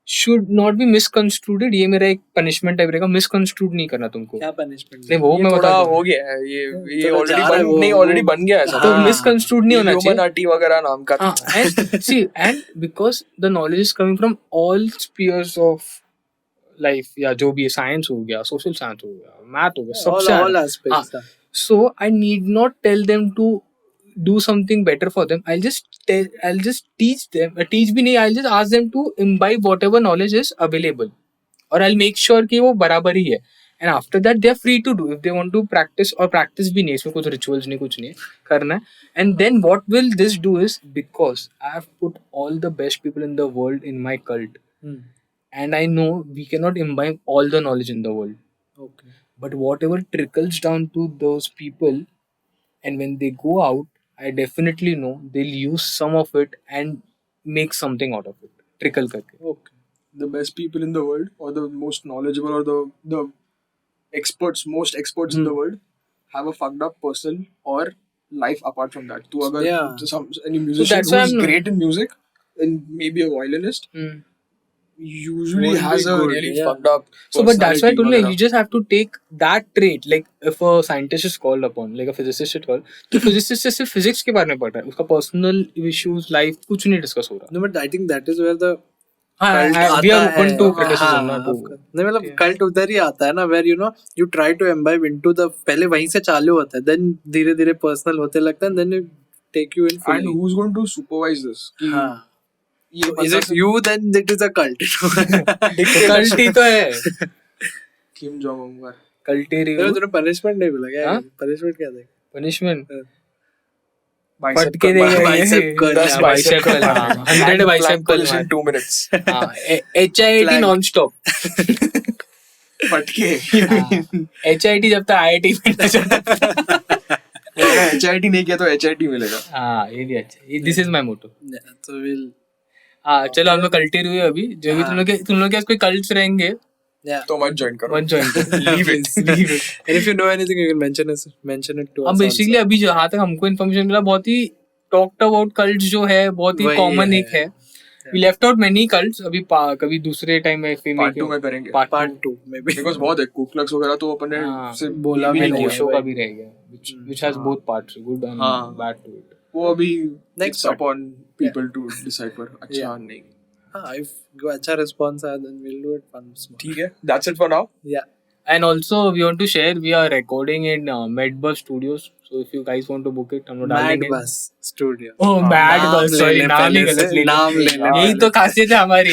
[SPEAKER 3] should not be misconstrued. ये मेरा एक punishment type रहेगा, misconstrued नहीं करना तुमको.
[SPEAKER 2] क्या punishment?
[SPEAKER 3] नहीं वो
[SPEAKER 1] ये
[SPEAKER 3] मैं
[SPEAKER 1] थोड़ा
[SPEAKER 3] बता दूं.
[SPEAKER 1] हो गया है ये
[SPEAKER 2] थोड़ा
[SPEAKER 1] ऑलरेडी
[SPEAKER 2] जा रहा है वो-
[SPEAKER 1] नहीं ऑलरेडी बन गया है सब.
[SPEAKER 3] तो
[SPEAKER 2] हाँ.
[SPEAKER 3] misconstrued नहीं होना चाहिए.
[SPEAKER 1] Illuminati वगैरह नाम का था.
[SPEAKER 3] And see, and because the knowledge is coming from all spheres of life, या जो भी है, science हो गया, social science हो गया, math हो गया, सबसे
[SPEAKER 2] all
[SPEAKER 3] आगे.
[SPEAKER 2] aspects.
[SPEAKER 3] हाँ. So I need not tell them to do something better for them. I'll just teach them. Teach भी नहीं. I'll just ask them to imbibe whatever knowledge is available. और I'll make sure कि वो बराबर ही है. And after that they are free to do if they want to practice, और practice भी नहीं, इसमें कुछ rituals नहीं, कुछ नहीं करना है. And then what will this do is, because I have put all the best people in the world in my cult, and I know we cannot imbibe all the knowledge in the world.
[SPEAKER 2] Okay.
[SPEAKER 3] But whatever trickles down to those people, and when they go out, I definitely know they'll use some of it and make something out of it. Trickle करके.
[SPEAKER 2] Okay.
[SPEAKER 1] The best people in the world, or the most knowledgeable, or the most experts in the world, have a fucked up personal or life apart from that. तो अगर any musician
[SPEAKER 3] that's why
[SPEAKER 1] who's
[SPEAKER 3] I'm-
[SPEAKER 1] great in music and maybe a violinist usually
[SPEAKER 2] Won't
[SPEAKER 1] has
[SPEAKER 2] be
[SPEAKER 1] a
[SPEAKER 2] good,
[SPEAKER 1] really
[SPEAKER 2] yeah.
[SPEAKER 1] fucked up
[SPEAKER 3] So, but that's why I told you,
[SPEAKER 1] personality
[SPEAKER 3] you just have to take that trait. Like, if a scientist is called upon, like a physicist is called, तो physicist से सिर्फ physics के बारे में पढ़ रहा है, उसका personal issues, life कुछ नहीं discuss हो रहा.
[SPEAKER 2] No, but I think that is where the
[SPEAKER 3] हाँ,
[SPEAKER 2] cult
[SPEAKER 3] we are
[SPEAKER 2] आता
[SPEAKER 3] open
[SPEAKER 2] है.
[SPEAKER 3] to criticism,
[SPEAKER 2] हाँ,
[SPEAKER 3] not to.
[SPEAKER 2] नहीं मतलब cult उधर ही आता है ना, where you know you try to imbibe into the, पहले वहीं से चालू होता है, then धीरे धीरे personal होते लगता है, and then it take you in fully.
[SPEAKER 1] and who's going to supervise this कि
[SPEAKER 2] हाँ.
[SPEAKER 1] ये
[SPEAKER 2] So is
[SPEAKER 1] बंदा
[SPEAKER 2] it you, then it is a cult.
[SPEAKER 3] Cult ही तो है.
[SPEAKER 1] Kim Jong Un का
[SPEAKER 3] Cult ही
[SPEAKER 2] तो
[SPEAKER 3] रही
[SPEAKER 2] तूने punishment नहीं बोला क्या?
[SPEAKER 3] हाँ?
[SPEAKER 2] Punishment क्या था?
[SPEAKER 3] punishment.
[SPEAKER 1] bicep
[SPEAKER 3] फट के देगा
[SPEAKER 2] bicep
[SPEAKER 3] ये.
[SPEAKER 2] curl,
[SPEAKER 3] 10
[SPEAKER 2] हाँ,
[SPEAKER 3] bicep curl, हाँ. 100 bicep curl
[SPEAKER 1] in
[SPEAKER 3] मार.
[SPEAKER 1] 2 minutes
[SPEAKER 3] हाँ, HIIT
[SPEAKER 2] Flag.
[SPEAKER 3] non-stop.
[SPEAKER 1] फट के
[SPEAKER 3] HIIT जब तक IIT में ना चढ़ता.
[SPEAKER 1] HIT नहीं किया तो HIT मिलेगा.
[SPEAKER 3] हाँ, ये भी अच्छा. This is my motto.
[SPEAKER 2] Yeah, so we'll
[SPEAKER 3] हाँ, चलो हम लोग कल्टी हुए अभी. जो भी तुम लोग के कोई कल्ट्स रहेंगे,
[SPEAKER 2] yeah.
[SPEAKER 1] तो मत ज्वाइन करो.
[SPEAKER 3] मत ज्वाइन करो. Leave it. Leave it.
[SPEAKER 2] And if you know anything, you can mention it to us.
[SPEAKER 3] अब बेसिकली अभी जहाँ तक हमको इन्फॉर्मेशन मिला, बहुत ही टॉक्ड अबाउट कल्ट्स जो है, बहुत ही
[SPEAKER 2] वही
[SPEAKER 3] कॉमन
[SPEAKER 2] है.
[SPEAKER 3] एक है. We left out many cults. अभी कभी दूसरे टाइम में
[SPEAKER 1] Part 2 में करेंगे.
[SPEAKER 3] Part
[SPEAKER 2] Part 2 maybe.
[SPEAKER 1] Because बहुत है कुकलक्स वगैरह तो अपने
[SPEAKER 3] हाँ,
[SPEAKER 1] से
[SPEAKER 2] बोला
[SPEAKER 1] भी
[SPEAKER 2] भी
[SPEAKER 3] and
[SPEAKER 2] नहीं
[SPEAKER 3] ओशो
[SPEAKER 2] है
[SPEAKER 3] का
[SPEAKER 2] भाई.
[SPEAKER 3] भी रह गया, which has both parts, good and
[SPEAKER 1] हाँ.
[SPEAKER 3] bad to it.
[SPEAKER 1] वो अभी
[SPEAKER 2] Next
[SPEAKER 1] it's
[SPEAKER 2] part.
[SPEAKER 1] upon people to decipher. अच्छा
[SPEAKER 2] Yeah.
[SPEAKER 1] नहीं.
[SPEAKER 2] हाँ, if अच्छा response आया, then we'll do it once more.
[SPEAKER 1] ठीक है. That's it for now.
[SPEAKER 2] Yeah.
[SPEAKER 3] And also we want to share, we are recording in Medbus Studios, so if you guys want to book it, हम लोग डाल देंगे.
[SPEAKER 2] Madbus Studio.
[SPEAKER 3] Oh, Mad
[SPEAKER 2] नाम
[SPEAKER 3] Bus,
[SPEAKER 2] ले
[SPEAKER 3] sorry,
[SPEAKER 2] ले
[SPEAKER 3] नाम
[SPEAKER 2] पहले
[SPEAKER 3] ही गलत
[SPEAKER 2] से,
[SPEAKER 3] ले
[SPEAKER 2] नाम ले ले
[SPEAKER 3] यही
[SPEAKER 2] पहले
[SPEAKER 3] तो खासियत है हमारी.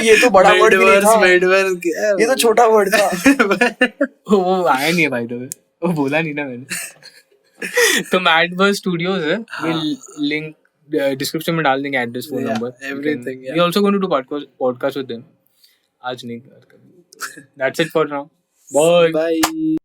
[SPEAKER 1] ये तो बड़ा वर्ड भी नहीं था.
[SPEAKER 2] Madverse क्या है?
[SPEAKER 1] ये तो छोटा वर्ड था.
[SPEAKER 3] वो आया नहीं है भाई, तो वो बोला नहीं ना मैंने. तो मैड बस स्टूडियोज है, लिंक डिस्क्रिप्शन में डाल देंगे, address, phone
[SPEAKER 2] Yeah,
[SPEAKER 3] number,
[SPEAKER 2] everything, yeah.
[SPEAKER 3] We also going to do podcast with them. आज नहीं. That's it for now. Bye.
[SPEAKER 2] Bye.